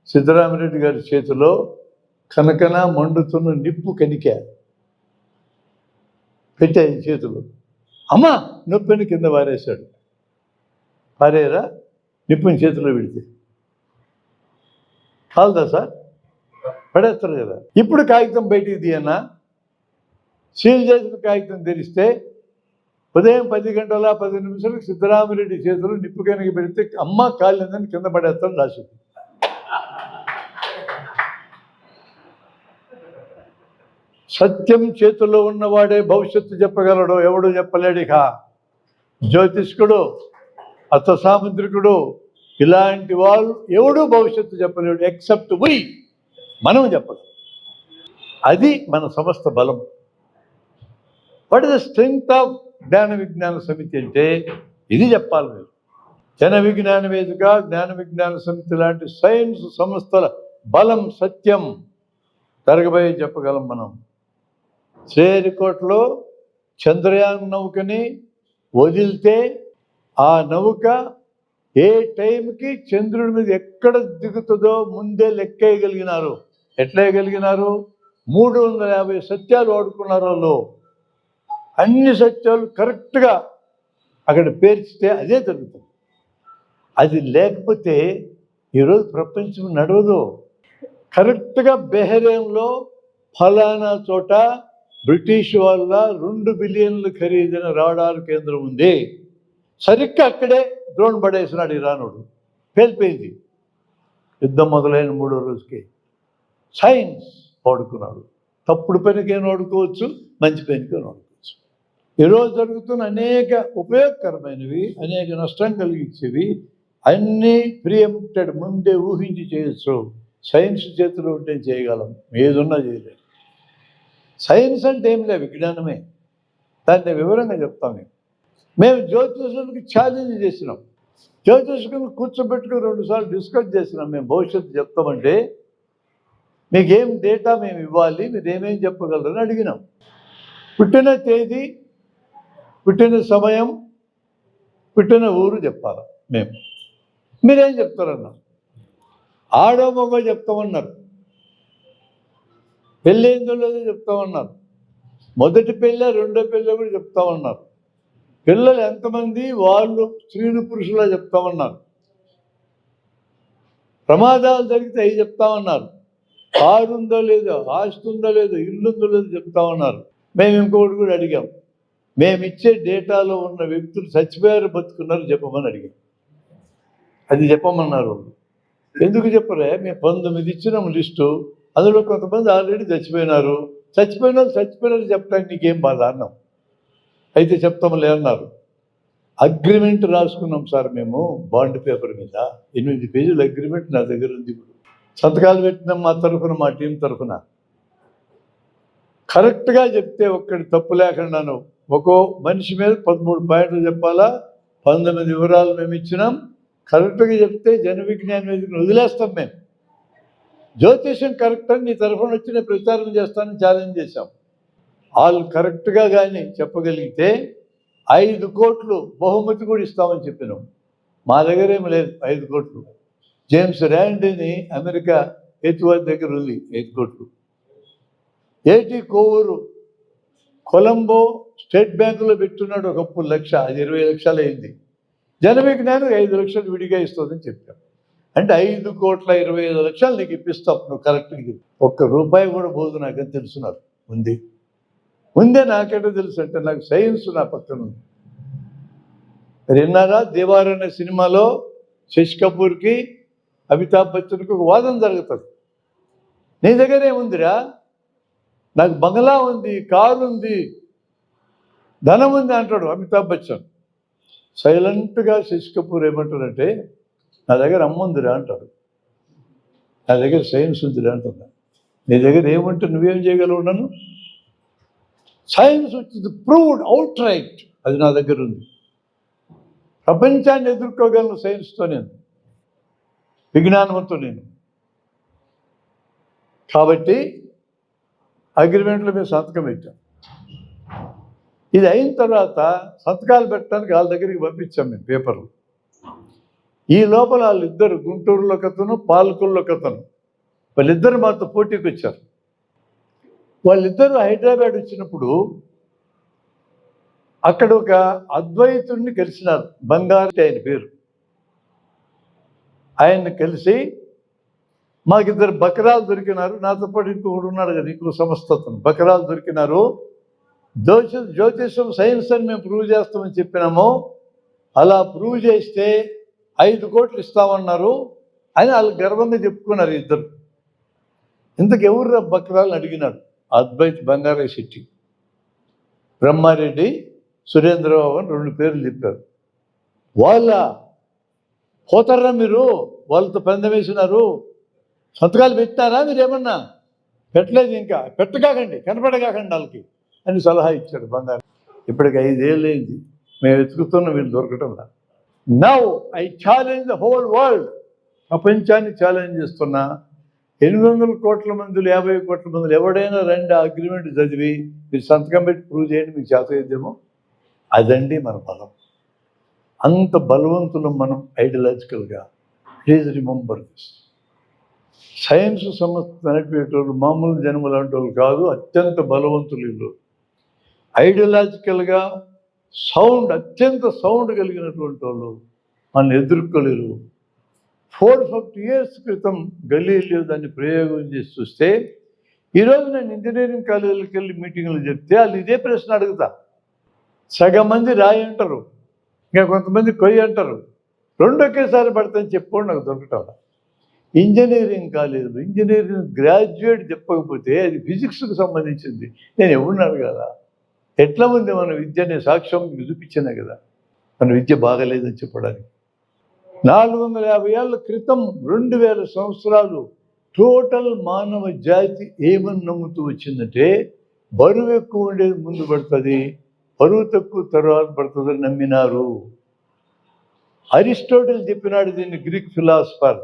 సిద్ధరామరెడ్డి గారి చేతిలో కనకన మండుతున్న నిప్పు కనిక పెట్టాయి చేతులు. అమ్మా నొప్పిని కింద పారేశాడు. పారేరా నిప్పుని చేతిలో పెడితే కాలుదా సార్? పడేస్తారు కదా. ఇప్పుడు కాగితం బయటికి తీయన్నా, సీల్ చేసిన కాగితం తెరిస్తే ఉదయం 10 గంటల 10 నిమిషాలకు సిద్ధరామిరెడ్డి చేతులు నిప్పు కనుక పెడితే అమ్మ కాలిందని కింద పడేస్తాను రాసింది. సత్యం చేతుల్లో ఉన్నవాడే భవిష్యత్తు చెప్పగలడు, ఎవడు చెప్పలేడు. ఇక జ్యోతిష్కుడు, అర్థసాముద్రికుడు ఇలాంటి వాళ్ళు ఎవడూ భవిష్యత్తు చెప్పలేడు ఎక్సెప్ట్ మనం చెప్పగలం. అది మన సమస్త బలం. What is the strength of జ్ఞాన విజ్ఞాన సమితి అంటే ఇది చెప్పాలి మీరు. జన విజ్ఞాన వేదిక, జ్ఞాన విజ్ఞాన సమితి లాంటి సైన్స్ సంస్థల బలం సత్యం తరగబోయే చెప్పగలం మనం. శ్రీహరికోటలో చంద్రయాన్ నౌకని వదిలితే ఆ నౌక ఏ టైంకి చంద్రుడి మీద ఎక్కడ దిగుతుందో ముందే లెక్కేయగలిగినారు. ఎట్లా వేయగలిగినారు? 350 సత్యాలు వాడుకున్నారు వాళ్ళు. అన్ని సత్యాలు కరెక్ట్గా అక్కడ పేర్చితే అదే జరుగుతుంది. అది లేకపోతే ఈరోజు ప్రపంచం నడవదు. కరెక్ట్గా బెహ్రెయిన్లో ఫలానా చోట బ్రిటిష్ వాళ్ళ 2 బిలియన్లు ఖరీదైన రాడార్ కేంద్రం ఉంది. సరిగ్గా అక్కడే డ్రోన్ పడేసినాడు ఇరానుడు, పేలిపోయింది. యుద్ధం మొదలైన 3వ రోజుకి. సైన్స్ వాడుకున్నాడు. తప్పుడు పనికైనా వాడుకోవచ్చు, మంచి పనికైనా వాడుకోవచ్చు. ఈరోజు జరుగుతున్న అనేక ఉపయోగకరమైనవి, అనేక నష్టం కలిగించేవి అన్నీ ప్రియంప్టెడ్, ముందే ఊహించి చేయొచ్చు. సైన్స్ చేతిలో ఉంటే చేయగలం, ఏదున్నా చేయలేదు. సైన్స్ అంటే ఏం లేదు, విజ్ఞానమే. దాన్ని వివరంగా చెప్తాం. మేము జ్యోతిషులకు ఛాలెంజ్ చేసినాం. జ్యోతిషులను కూర్చోబెట్టుకుని 2 సార్లు డిస్కస్ చేసినాం. మేము భవిష్యత్తు చెప్తామంటే మీకేం డేటా మేము ఇవ్వాలి, మీరు ఏమేం చెప్పగలరని అడిగినాం. పుట్టిన తేదీ, పుట్టిన సమయం, పుట్టిన ఊరు చెప్పాలి. మీరేం చెప్తారన్నా? ఆడో మగో చెప్తామన్నారు. పెళ్ళైందో లేదో చెప్తామన్నారు. మొదటి పెళ్ళ, రెండో పెళ్ళ కూడా చెప్తామన్నారు. పిల్లలు ఎంతమంది వాళ్ళు స్త్రీలు పురుషులా చెప్తామన్నారు. ప్రమాదాలు జరిగితే అవి చెప్తామన్నారు. కారు ఉందో లేదో, ఆస్తి ఉందో లేదో, ఇల్లు ఉందో లేదో చెప్తామన్నారు. మేము ఇంకొకటి కూడా అడిగాం. మేము ఇచ్చే డేటాలో ఉన్న వ్యక్తులు చచ్చిపోయారు బతుకున్నారు చెప్పమని అడిగాం. అది చెప్పమన్నారు. ఎందుకు చెప్పరే? మేము 19 ఇచ్చినాము లిస్టు, అందులో కొంతమంది ఆల్రెడీ చచ్చిపోయినారు. చచ్చిపోయినారు చెప్పడానికి నీకేం బాధ అన్నాం. అయితే చెప్తాములే అన్నారు. అగ్రిమెంట్ రాసుకున్నాం సార్ మేము బాండ్ పేపర్ మీద. 8 పేజీల అగ్రిమెంట్ నా దగ్గర ఉంది. ఇప్పుడు సంతకాలు పెట్టినాం మా తరఫున, మా టీం తరఫున. కరెక్ట్గా చెప్తే ఒక్కడి తప్పు లేకుండాను ఒక్కో మనిషి మీద 13 పాయింట్లు చెప్పాలా. 19 వివరాలు మేము ఇచ్చినాం. కరెక్ట్గా చెప్తే జన విజ్ఞాన వేదికను వదిలేస్తాం. మేము జ్యోతిషం కరెక్ట్ అని నీ తరఫున వచ్చి నేను ప్రచారం చేస్తానని ఛాలెంజ్ చేశాం. వాళ్ళు కరెక్ట్గా కానీ చెప్పగలిగితే 5 కోట్లు బహుమతి కూడా ఇస్తామని చెప్పినాం. మా దగ్గర ఏమి లేదు 5 కోట్లు. జేమ్స్ ర్యాండీని అమెరికా హెచ్వారి దగ్గర ఉంది 5 కోట్లు. ఏటి కోవూరు కొలంబో స్టేట్ బ్యాంకులో పెట్టున్నాడు ఒక అప్పు 1 లక్ష, అది 20 లక్షలు అయింది. జన విజ్ఞానం 5 లక్షలు విడిగా ఇస్తుందని చెప్పాం. అంటే 5,25,00,000 నీకు ఇప్పిస్తాం నువ్వు కరెక్ట్గా. ₹1 కూడా పోదు నాకని తెలుసున్నారు. ముందే నాకేటో తెలుసు అంటే నాకు సైన్స్ నా పక్కన ఉంది. విన్నారా? దీవార్ అనే సినిమాలో శశి కపూర్కి అమితాబ్ బచ్చన్కి ఒక వాదన జరుగుతుంది. నీ దగ్గర ఏముందిరా? నాకు బంగ్లా ఉంది, కారు ఉంది, ధనం ఉంది అంటాడు అమితాబ్ బచ్చన్. సైలెంట్గా శశి కపూర్ ఏమంటాడంటే నా దగ్గర అమ్మ ఉందిరా అంటాడు. నా దగ్గర సైన్స్ ఉందిరా అంటున్నా. నీ దగ్గర ఏముంటే నువ్వేం చేయగలవు? నన్ను science which is proved out right, అది నా దగ్గర ఉంది. ప్రపంచాన్ని ఎదుర్కోగలను సైన్స్తో, నేను విజ్ఞానంతో. నేను కాబట్టి అగ్రిమెంట్లో మేము సంతకం పెట్టాం. ఇది అయిన తర్వాత సంతకాలు పెట్టడానికి వాళ్ళ దగ్గరికి పంపించాం మేము పేపర్లు. ఈ లోపల వాళ్ళిద్దరు, గుంటూరులో కథను, పాలకుల్లో కథను, వాళ్ళిద్దరు మాతో పోటీకి వచ్చారు. వాళ్ళిద్దరూ హైదరాబాద్ వచ్చినప్పుడు అక్కడ ఒక అద్వైతుడిని కలిసినారు, బంగారు ఆయన పేరు. ఆయన్ని కలిసి మాకిద్దరు బకరాలు దొరికినారు, నాతో పాటు ఇంకొకడు ఉన్నాడు కదా, ఇంకో సంస్థను, బకరాలు దొరికినారు, జ్యోతిషం సైన్స్ అని మేము ప్రూవ్ చేస్తామని చెప్పినాము, అలా ప్రూవ్ చేస్తే 5 కోట్లు ఇస్తామన్నారు అని వాళ్ళు గర్వంగా చెప్పుకున్నారు ఇద్దరు. ఇంతకు ఎవరు బకరాలను అడిగినాడు, అద్వైత్ బంగారే శెట్టి, బ్రహ్మారెడ్డి, సురేంద్రబాబు అని 2 పేర్లు చెప్పారు. వాళ్ళ పోతారా మీరు, వాళ్ళతో పందెం వేసినారు, సంతకాలు పెట్టినారా మీరేమన్నా? పెట్టలేదు, ఇంకా పెట్టకాకండి, కనపడకాకండి వాళ్ళకి అని సలహా ఇచ్చాడు బంగారు. ఇప్పటికి 5 ఏళ్ళు అయింది, మేము వెతుకుతున్న వీళ్ళు దొరకటంలా. Now I challenge the whole world, ప్రపంచాన్ని ఛాలెంజ్ చేస్తున్నా, 800 కోట్ల మందులు 50 కోట్ల మందులు ఎవడైనా రండి అగ్రిమెంట్ చదివి మీరు సంతకం పెట్టి ప్రూవ్ చేయండి, మీకు చేత ఇద్దేమో. అదండి మన బలం. అంత బలవంతులం మనం ఐడియాలజికల్గా. Please remember this. సైన్స్ సంస్థ నడిపేటోళ్ళు మామూలు జన్మలు అంటే వాళ్ళు కాదు, అత్యంత బలవంతులు వీళ్ళు. ఐడియాలజికల్గా అత్యంత సౌండ్ కలిగినటువంటి వాళ్ళు మన ఎదుర్కోలేరు. 450 years క్రితం గలీలియో దాన్ని ప్రయోగం చేసి చూస్తే, ఈరోజు నేను ఇంజనీరింగ్ కాలేజీలకు వెళ్ళి మీటింగ్లు చెప్తే వాళ్ళు ఇదే ప్రశ్న అడుగుతా. సగం మంది రాయి అంటారు, ఇంకా కొంతమంది కొయ్యి అంటారు. 2 ఒకేసారి పడతాయని చెప్పుకోండి, నాకు దొరకటం. ఇంజనీరింగ్ కాలేజీలో ఇంజనీరింగ్ గ్రాడ్యుయేట్ చెప్పకపోతే అది ఫిజిక్స్కి సంబంధించింది, నేను ఎవరున్నాను కదా, ఎట్లా ఉంది మన విద్య అనే సాక్ష్యం మీకు చూపించాను కదా, మన విద్య బాగలేదని చెప్పడానికి. 450 ఏళ్ళ క్రితం 2000 సంవత్సరాలు టోటల్ మానవ జాతి ఏమని నమ్ముతూ వచ్చిందంటే, బరువు ఎక్కువ ఉండేది ముందు పడుతుంది, బరువు తక్కువ తర్వాత పడుతుందని నమ్మినారు. అరిస్టాటిల్ చెప్పినాడు దీన్ని, గ్రీక్ ఫిలాసఫర్.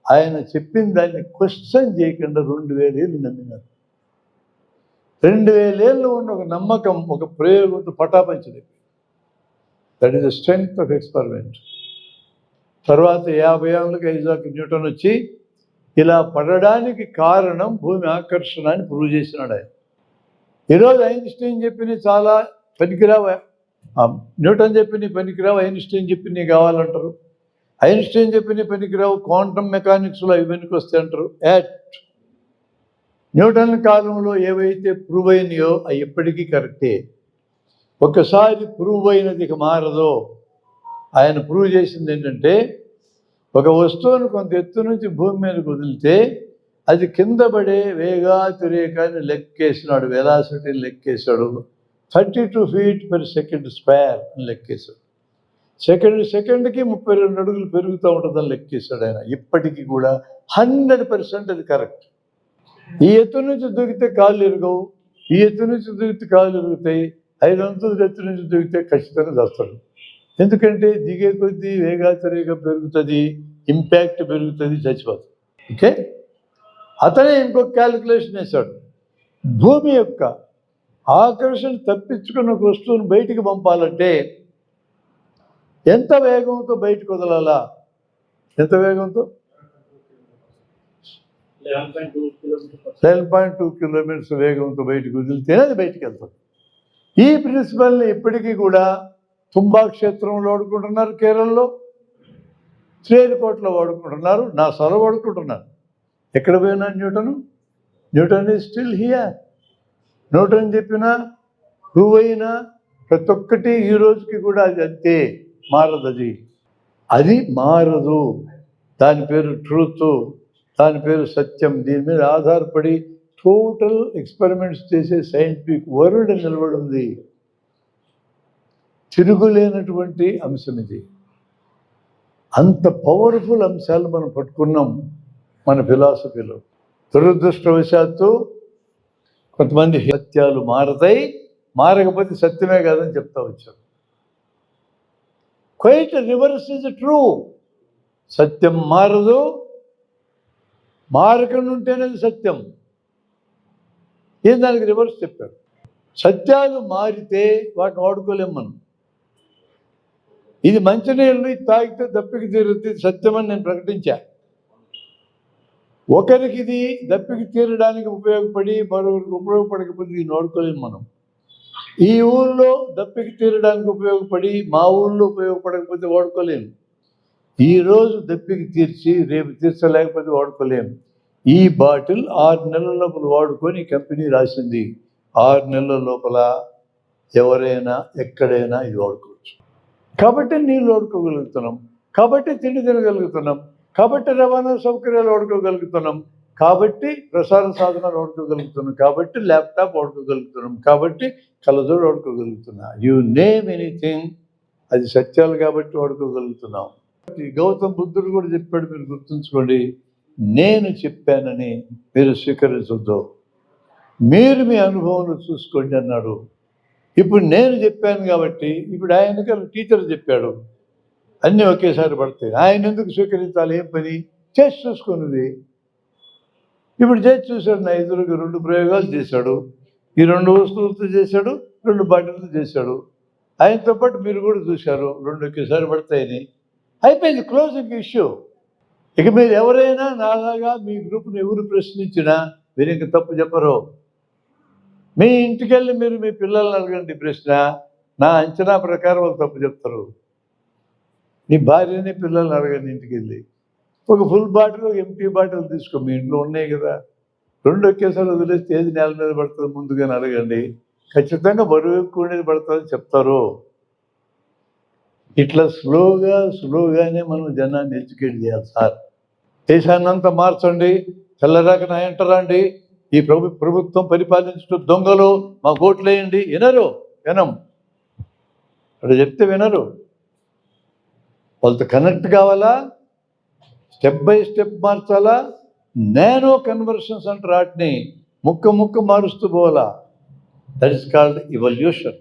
ఆయన చెప్పిన దాన్ని క్వశ్చన్ చేయకుండా 2000 ఏళ్ళు నమ్మినారు. 2000 ఏళ్ళు ఉన్న ఒక నమ్మకం ఒక ప్రయోగంతో పటాపంచలేదు. That is the strength of experiment. తర్వాత 50 ఏళ్ళకి ఐజాక్ న్యూటన్ వచ్చి ఇలా పడడానికి కారణం భూమి ఆకర్షణ అని ప్రూవ్ చేసినాడు ఆయన. ఈరోజు ఐన్స్టైన్ చెప్పినవి చాలా పనికిరావు, న్యూటన్ చెప్పినవి పనికిరావు, ఐన్స్టైన్ చెప్పినవి కావాలంటారు. ఐన్స్టైన్ చెప్పినవి పనికిరావు, క్వాంటమ్ మెకానిక్స్లో అవి వెనుక వస్తాయి అంటారు. న్యూటన్ కాలంలో ఏవైతే ప్రూవ్ అయినాయో అవి ఎప్పటికీ కరెక్టే. ఒకసారి ప్రూవ్ అయినది ఇక మారదో. ఆయన ప్రూవ్ చేసింది ఏంటంటే, ఒక వస్తువును కొంత ఎత్తు నుంచి భూమి మీదకి వదిలితే అది కింద పడే వేగాతిరేకాన్ని లెక్కేసినాడు, వెలాసిటీని లెక్కేశాడు. 32 feet per second స్క్వేర్ అని లెక్కేశాడు. సెకండ్కి 32 అడుగులు పెరుగుతూ ఉంటుందని లెక్కేశాడు ఆయన. ఇప్పటికీ కూడా 100% అది కరెక్ట్. ఈ ఎత్తు నుంచి దూకితే కాళ్ళు ఎరగవు, ఈ ఎత్తు నుంచి దూకితే కాళ్ళు ఎరుగుతాయి, 5 అంతుల ఎత్తు నుంచి దూకితే ఖచ్చితంగా చేస్తాడు. ఎందుకంటే దిగే కొద్దీ వేగాతిరేకం పెరుగుతుంది, ఇంపాక్ట్ పెరుగుతుంది, చచ్చిపోతుంది. ఓకే, అతనే ఇంకొక క్యాలిక్యులేషన్ వేశాడు. భూమి యొక్క ఆకర్షణ తప్పించుకున్న ఒక వస్తువును బయటికి పంపాలంటే ఎంత వేగంతో బయటకు వదలాలా? ఎంత వేగంతో? 11.2 kilometers వేగంతో బయటకు వదిలితేనే అది బయటికి వెళ్తుంది. ఈ ప్రిన్సిపల్ని ఇప్పటికీ కూడా తుంబా క్షేత్రంలో వాడుకుంటున్నారు, కేరళలో శ్రీహరికోటలో వాడుకుంటున్నారు, నాసాలో వాడుకుంటున్నారు. ఎక్కడ పోయినా Newton is still here. Newton చెప్పినా ప్రూవ్ అయినా ప్రతి ఒక్కటి ఈ రోజుకి కూడా అది అంతే, మారదు. అది మారదు. దాని పేరు ట్రూత్, దాని పేరు సత్యం. దీని మీద ఆధారపడి టోటల్ ఎక్స్పెరిమెంట్స్ చేసే సైంటిఫిక్ వరల్డ్ నిలబడి ఉంది. తిరుగులేనటువంటి అంశం ఇది. అంత పవర్ఫుల్ అంశాలు మనం పట్టుకున్నాం మన ఫిలాసఫీలో. దురదృష్టవశాత్తు కొంతమంది సత్యాలు మారతాయి, మారకపోతే సత్యమే కాదని చెప్తా వచ్చారు. Quite reverse is true. సత్యం మారదు, మారకుండా ఉంటేనే సత్యం. ఏం దానికి రివర్స్ చెప్పాడు. సత్యాలు మారితే వాటిని వాడుకోలేం మనం. ఇది మంచినీళ్ళు తాగితే దప్పికి తీరుతుంది సత్యమని నేను ప్రకటించా. ఒకరికి ఇది దప్పికి తీరడానికి ఉపయోగపడి మరొకరికి ఉపయోగపడకపోతే దీన్ని వాడుకోలేము మనం. ఈ ఊళ్ళో దప్పికి తీరడానికి ఉపయోగపడి మా ఊళ్ళో ఉపయోగపడకపోతే వాడుకోలేము. ఈరోజు దప్పికి తీర్చి రేపు తీర్చలేకపోతే వాడుకోలేము. ఈ బాటిల్ 6 నెలల లోపల వాడుకొని కంపెనీ రాసింది. 6 నెలల లోపల ఎవరైనా ఎక్కడైనా ఇది వాడుకోవచ్చు. కాబట్టి నీళ్ళు వాడుకోగలుగుతున్నాం, కాబట్టి తిండి తినగలుగుతున్నాం, కాబట్టి రవాణా సౌకర్యాలు వాడుకోగలుగుతున్నాం, కాబట్టి ప్రసార సాధనాలు వాడుకోగలుగుతున్నాం, కాబట్టి ల్యాప్టాప్ వాడుకోగలుగుతున్నాం, కాబట్టి కళ్ళజోడు వాడుకోగలుగుతున్నా. యు నేమ్ ఎనీథింగ్, అది సత్యాలు కాబట్టి వాడుకోగలుగుతున్నాం. గౌతమ్ బుద్ధుడు కూడా చెప్పాడు, మీరు గుర్తుంచుకోండి, నేను చెప్పానని మీరు స్వీకరించొద్దు, మీరు మీ అనుభవంలో చూసుకోండి అన్నాడు. ఇప్పుడు నేను చెప్పాను కాబట్టి ఇప్పుడు ఆయనకి టీచర్ చెప్పాడు, అన్నీ ఒకేసారి పడతాయి. ఆయన ఎందుకు స్వీకరించాలి? ఏం పని చేసి చూసుకున్నది. ఇప్పుడు చేసి చూశాడు, నా ఎదురుగా 2 ప్రయోగాలు చేశాడు. ఈ 2 వస్తువులతో చేశాడు, 2 బాటిల్తో చేశాడు. ఆయనతో పాటు మీరు కూడా చూశారు, 2 ఒకేసారి పడతాయని. అయిపోయింది, క్లోజింగ్ ఇష్యూ. ఇక మీరు ఎవరైనా నాలాగా మీ గ్రూప్ని ఎవరు ప్రశ్నించినా మీరు ఇంక తప్పు చెప్పరు. మీ ఇంటికి వెళ్ళి మీరు మీ పిల్లల్ని అడగండి ప్రశ్న, నా అంచనా ప్రకారం వాళ్ళు తప్పు చెప్తారు. నీ భార్యని పిల్లల్ని అడగండి ఇంటికి వెళ్ళి, ఒక ఫుల్ బాటిల్ ఒక ఎంటీ బాటిల్ తీసుకో, మీ ఇంట్లో ఉన్నాయి కదా, 2 ఒకేసారి వదిలేస్తే ఏది నేల మీద పడుతుంది ముందుగానే అడగండి, ఖచ్చితంగా బరువు ఎక్కువ ఉండేది పడుతుందని చెప్తారు. ఇట్లా స్లోగానే మనం జనాన్ని ఎడ్యుకేట్ చేయాలి. సార్ దేశాన్ని అంతా మార్చండి, తెల్లరాక నా ఎంటరండి, ఈ ప్రభుత్వం పరిపాలించడం దొంగలు, మా ఓట్లు వేయండి, వినం అక్కడ చెప్తే వినరు. వాళ్ళతో కనెక్ట్ కావాలా, స్టెప్ బై స్టెప్ మార్చాలా. నానో కన్వర్షన్స్ అంటారు వాటిని, ముక్క మారుస్తూ పోవాలా. That is called evolution.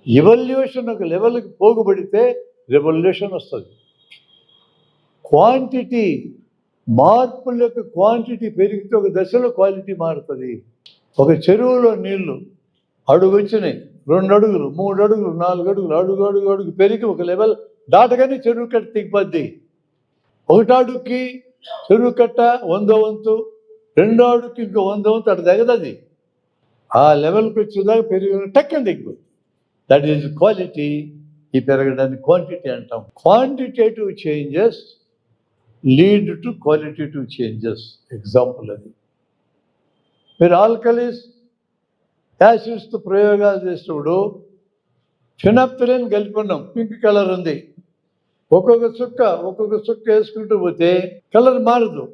Evolution ఒక లెవెల్కి పోగుబడితే రెవల్యూషన్ వస్తుంది. క్వాంటిటీ మార్పుల యొక్క క్వాంటిటీ పెరిగితే ఒక దశలో క్వాలిటీ మారుతుంది. ఒక చెరువులో నీళ్లు అడుగు వచ్చినాయి, 2 అడుగులు, 3 అడుగులు, 4 అడుగులు, అడుగు పెరిగి ఒక లెవెల్ దాటగానే చెరువు కట్ట తెగిపోద్ది. 1 అడుగుకి చెరువు కట్ట 100వ వంతు, 2వ అడుగుకి ఇంకో 100వ వంతు అటు తెగదది. ఆ లెవెల్కి వచ్చేదాకా పెరిగిన టక్కని తెగిపోద్ది. That is quality. ఈ పెరగడాన్ని క్వాంటిటీ అంటాం. Quantitative changes lead to qualitative changes. Example అది. మీరు ఆల్కలీస్ యాసిడ్స్తో ప్రయోగాలు చేసినప్పుడు ఫినాప్థలిన్ కలిపి పింక్ కలర్ ఉంది, ఒక్కొక్క చుక్క వేసుకుంటూ పోతే కలర్ మారదు,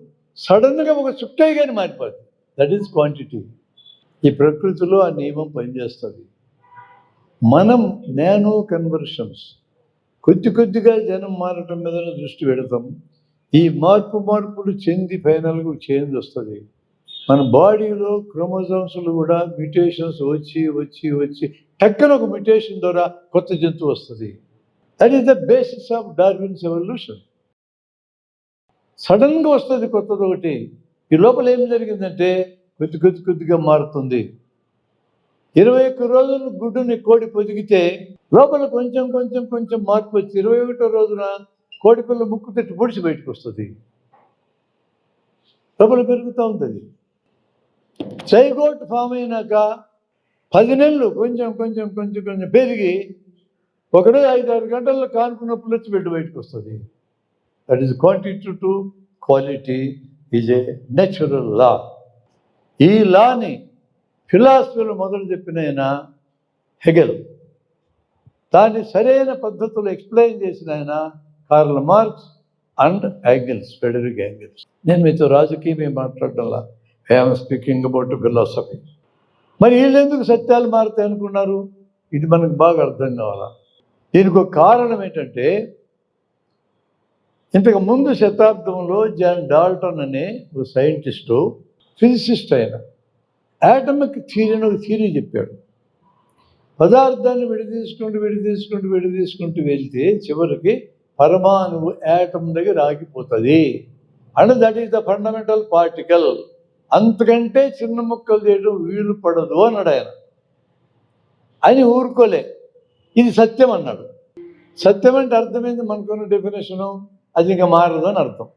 సడన్గా ఒక చుక్కే కానీ మారిపోతుంది. That is quantity. ఈ ప్రకృతిలో ఆ నియమం పనిచేస్తుంది. మనం నానో కన్వర్షన్స్, కొద్దిగా జనం మారటం మీద దృష్టి పెడతాం. ఈ మార్పులు చెంది ఫైనల్గా చేంజ్ వస్తుంది. మన బాడీలో క్రోమోజోమ్స్లు కూడా మ్యూటేషన్స్ వచ్చి టక్కన ఒక మ్యూటేషన్ ద్వారా కొత్త జంతువు వస్తుంది. That is the basis of Darwin's evolution. సడన్గా వస్తుంది కొత్తది ఒకటి. ఈ లోపల ఏం జరిగిందంటే కొద్దిగా మారుతుంది. 21 రోజులు గుడ్డుని కోడి పొదిగితే లోపల కొంచెం మార్పు వచ్చి 21వ రోజున కోడిపిల్ల ముక్కు తిట్టి పొడిచి బయటకు వస్తుంది. లోపల పెరుగుతూ ఉంటుంది. జైగోట్ ఫామ్ అయినాక 10 నెలలు కొంచెం పెరిగి 5-6 గంటల్లో కానుకున్నప్పుడు వచ్చి బిడ్డ బయటకు వస్తుంది. That is quantity to quality is a natural law. ఈ లాని ఫిలాసఫీలో మొదలు చెప్పిన ఆయన హెగెల్, దాన్ని సరైన పద్ధతులు ఎక్స్ప్లెయిన్ చేసిన ఆయన Karl Marx and Engels, Frederick Engels. నేను మీతో రాజకీయమే మాట్లాడడంలా, ఐఎమ్ స్పీకింగ్ అబౌట్ ఫిలాసఫీ. మరి వీళ్ళు ఎందుకు సత్యాలు మారుతాయి అనుకున్నారు? ఇది మనకు బాగా అర్థం కావాలా. దీనికి ఒక కారణం ఏంటంటే, ఇంతకు ముందు శతాబ్దంలో జాన్ డాల్టన్ అనే ఒక సైంటిస్టు, ఫిజిసిస్ట్ ఆయన, యాటమిక్ థియరీ అని ఒక థియరీ చెప్పాడు. పదార్థాన్ని విడదీసుకుంటూ వెళ్తే చివరికి పరమాణువు యాటమ్ దగ్గర ఆగిపోతుంది. And that is the fundamental particle. అంతకంటే చిన్న ముక్కలు చేయడం వీలు పడదు అన్నాడు ఆయన. అని ఊరుకోలే, ఇది సత్యం అన్నాడు. సత్యం అంటే అర్థమైంది మనకున్న డెఫినేషను, అది ఇంకా మారదు అని అర్థం.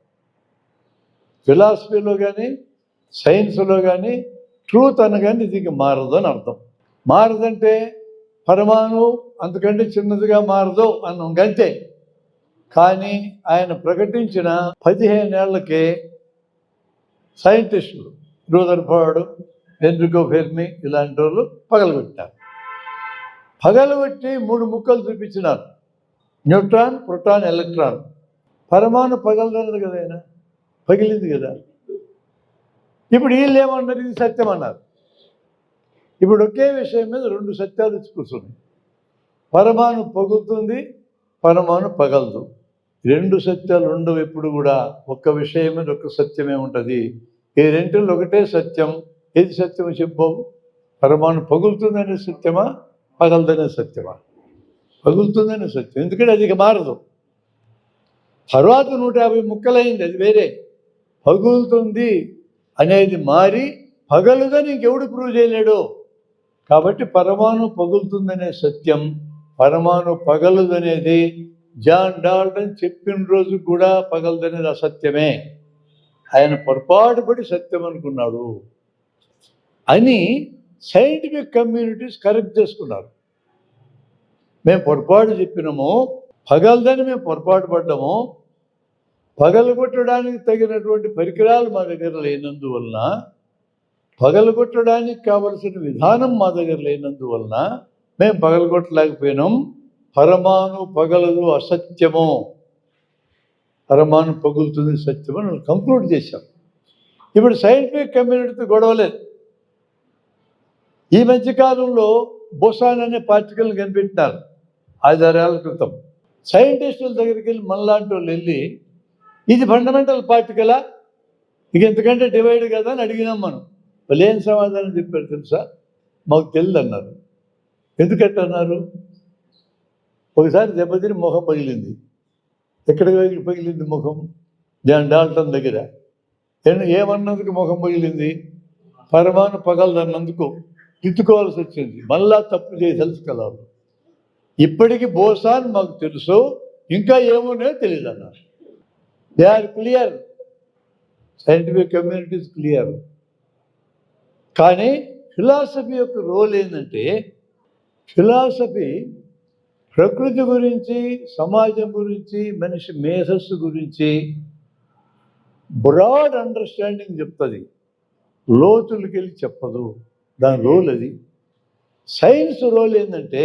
ఫిలాసఫీలో కానీ సైన్స్లో కానీ ట్రూత్ అనగానే ఇది ఇంకా మారదు అని అర్థం. మారదంటే పరమాణువు అంతకంటే చిన్నదిగా మారదు అన్నాం గంతే. కానీ ఆయన ప్రకటించిన 15 ఏళ్లకే సైంటిస్టులు రూదర్ఫర్డ్, ఎన్రికో ఫెర్మి ఇలాంటి వాళ్ళు పగలగొట్టారు. పగలగొట్టి 3 ముక్కలు చూపించినారు: న్యూట్రాన్, ప్రోటాన్, ఎలక్ట్రాన్. పరమాణు పగలదన్నది కదా, ఆయన పగిలింది కదా. ఇప్పుడు వీళ్ళు ఏమన్నారు? ఇది సత్యం అన్నారు. ఇప్పుడు ఒకే విషయం మీద 2 సత్యాలు ఇచ్చి కూర్చున్నాయి. పరమాణు పగులుతుంది, పరమాణు పగలదు. 2 సత్యాలు ఉండవు ఎప్పుడు కూడా. ఒక్క విషయం మీద ఒక సత్యమే ఉంటుంది. ఈ రెంటిలో ఒకటే సత్యం. ఏది సత్యమో చెప్పవు? పరమాణు పగులుతుందనే సత్యమా, పగలదనే సత్యమా? పగులుతుందనే సత్యం. ఎందుకంటే అది ఇక మారదు. తర్వాత 150 ముక్కలైంది, అది వేరే. పగులుతుంది అనేది మారి పగలుదని ఇంకెవడు ప్రూవ్ చేయలేడు. కాబట్టి పరమాణు పగులుతుందనే సత్యం, పరమాణు పగలదనేది జాన్ డాల్టన్ చెప్పిన రోజు కూడా పగలదనేది అసత్యమే. ఆయన పొరపాటు పడి సత్యం అనుకున్నాడు అని సైంటిఫిక్ కమ్యూనిటీస్ కరెక్ట్ చేసుకున్నారు. మేము పొరపాటు చెప్పినాము, పగలదని మేము పొరపాటు పడ్డాము. పగలగొట్టడానికి తగినటువంటి పరికరాలు మా దగ్గర లేనందువలన, పగలగొట్టడానికి కావలసిన విధానం మా దగ్గర లేనందువలన మేము పగలగొట్టలేకపోయినాం. పరమాణు పగలదు, అసత్యము. పరమాణు పగులుతుంది, సత్యము అని కంక్లూడ్ చేశాం. ఇప్పుడు సైంటిఫిక్ కమ్యూనిటీతో గొడవలేదు. ఈ మధ్యకాలంలో బోసాన్ అనే పార్టికల్ని కనిపెట్టినారు 5-6 ఏళ్ల క్రితం. సైంటిస్టుల దగ్గరికి వెళ్ళి మనలాంటి వాళ్ళు వెళ్ళి, ఇది ఫండమెంటల్ పార్టికలా, ఇక ఎంతకంటే డివైడ్ కదా అని అడిగినాం మనం. వాళ్ళు ఏం సమాధానం చెప్పారు తెలుసా? మాకు తెలియదు అన్నారు. ఎందుకట్టన్నారు? ఒకసారి దెబ్బతిని ముఖం పగిలింది. ఎక్కడ పగిలింది ముఖం? జాన్ డాల్టన్ దగ్గర. ఏమన్నందుకు ముఖం పగిలింది? పరమాణు పగలదన్నందుకు తిట్టుకోవాల్సి వచ్చింది. మళ్ళా తప్పు చేసి తెలుసుకోవాలి. ఇప్పటికీ బోసాన్ మాకు తెలుసు, ఇంకా ఏమోనే తెలియదు అన్నారు. They are clear, scientific communities clear. కానీ ఫిలాసఫీ యొక్క రోల్ ఏంటంటే, ఫిలాసఫీ ప్రకృతి గురించి, సమాజం గురించి, మనిషి మేధస్సు గురించి బ్రాడ్ అండర్స్టాండింగ్ చెప్తుంది, లోతులకి వెళ్ళి చెప్పదు. దాని రోల్ అది. సైన్స్ రోల్ ఏంటంటే,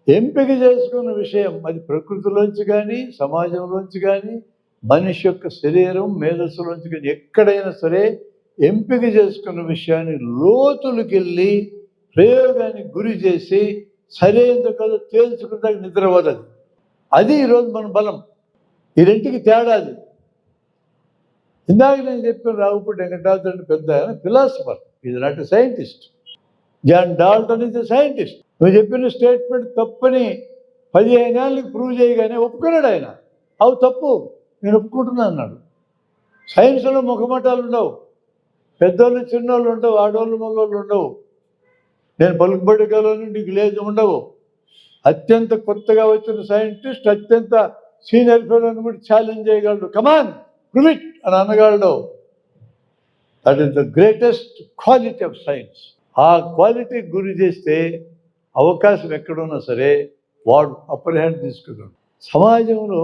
ఎంపిక చేసుకున్న విషయం అది ప్రకృతిలోంచి కానీ, సమాజంలోంచి కానీ, మనిషి యొక్క శరీరం మేధస్సులోంచి కానీ ఎక్కడైనా సరే ఎంపిక చేసుకున్న విషయాన్ని లోతులకి వెళ్ళి ప్రయోగానికి గురి చేసి సరైనది కదా తేల్చుకుంటానికి నిద్రపోతుంది. అది ఈరోజు మన బలం. ఈ రెంటికి తేడాది. ఇందాక నేను చెప్పిన రావుపూడి వెంకటాద్రి పెద్ద philosopher, is not a scientist. John Dalton is a scientist. నువ్వు చెప్పిన స్టేట్మెంట్ తప్పని 15 ఏళ్ళకి ప్రూవ్ చేయగానే ఒప్పుకున్నాడు ఆయన. అవు తప్పు, నేను ఒప్పుకుంటున్నాను అన్నాడు. సైన్స్లో ముఖమటాలు ఉండవు, పెద్దోళ్ళు చిన్నోళ్ళు ఉండవు, ఆడవాళ్ళు మగవాళ్ళు ఉండవు. నేను పలుకుబడికలను నీకు లేదు ఉండవు. అత్యంత కొత్తగా వచ్చిన సైంటిస్ట్ అత్యంత సీనియర్ ఫెలోని కూడా ఛాలెంజ్ చేయగలడు. కమాన్ ప్రూవ్ ఇట్ అని అనగలడు. That is the greatest quality of science. ఆ క్వాలిటీకి గురి చేస్తే అవకాశం ఎక్కడున్నా సరే వాడు అప్పర్ హ్యాండ్ తీసుకున్నాడు. సమాజంలో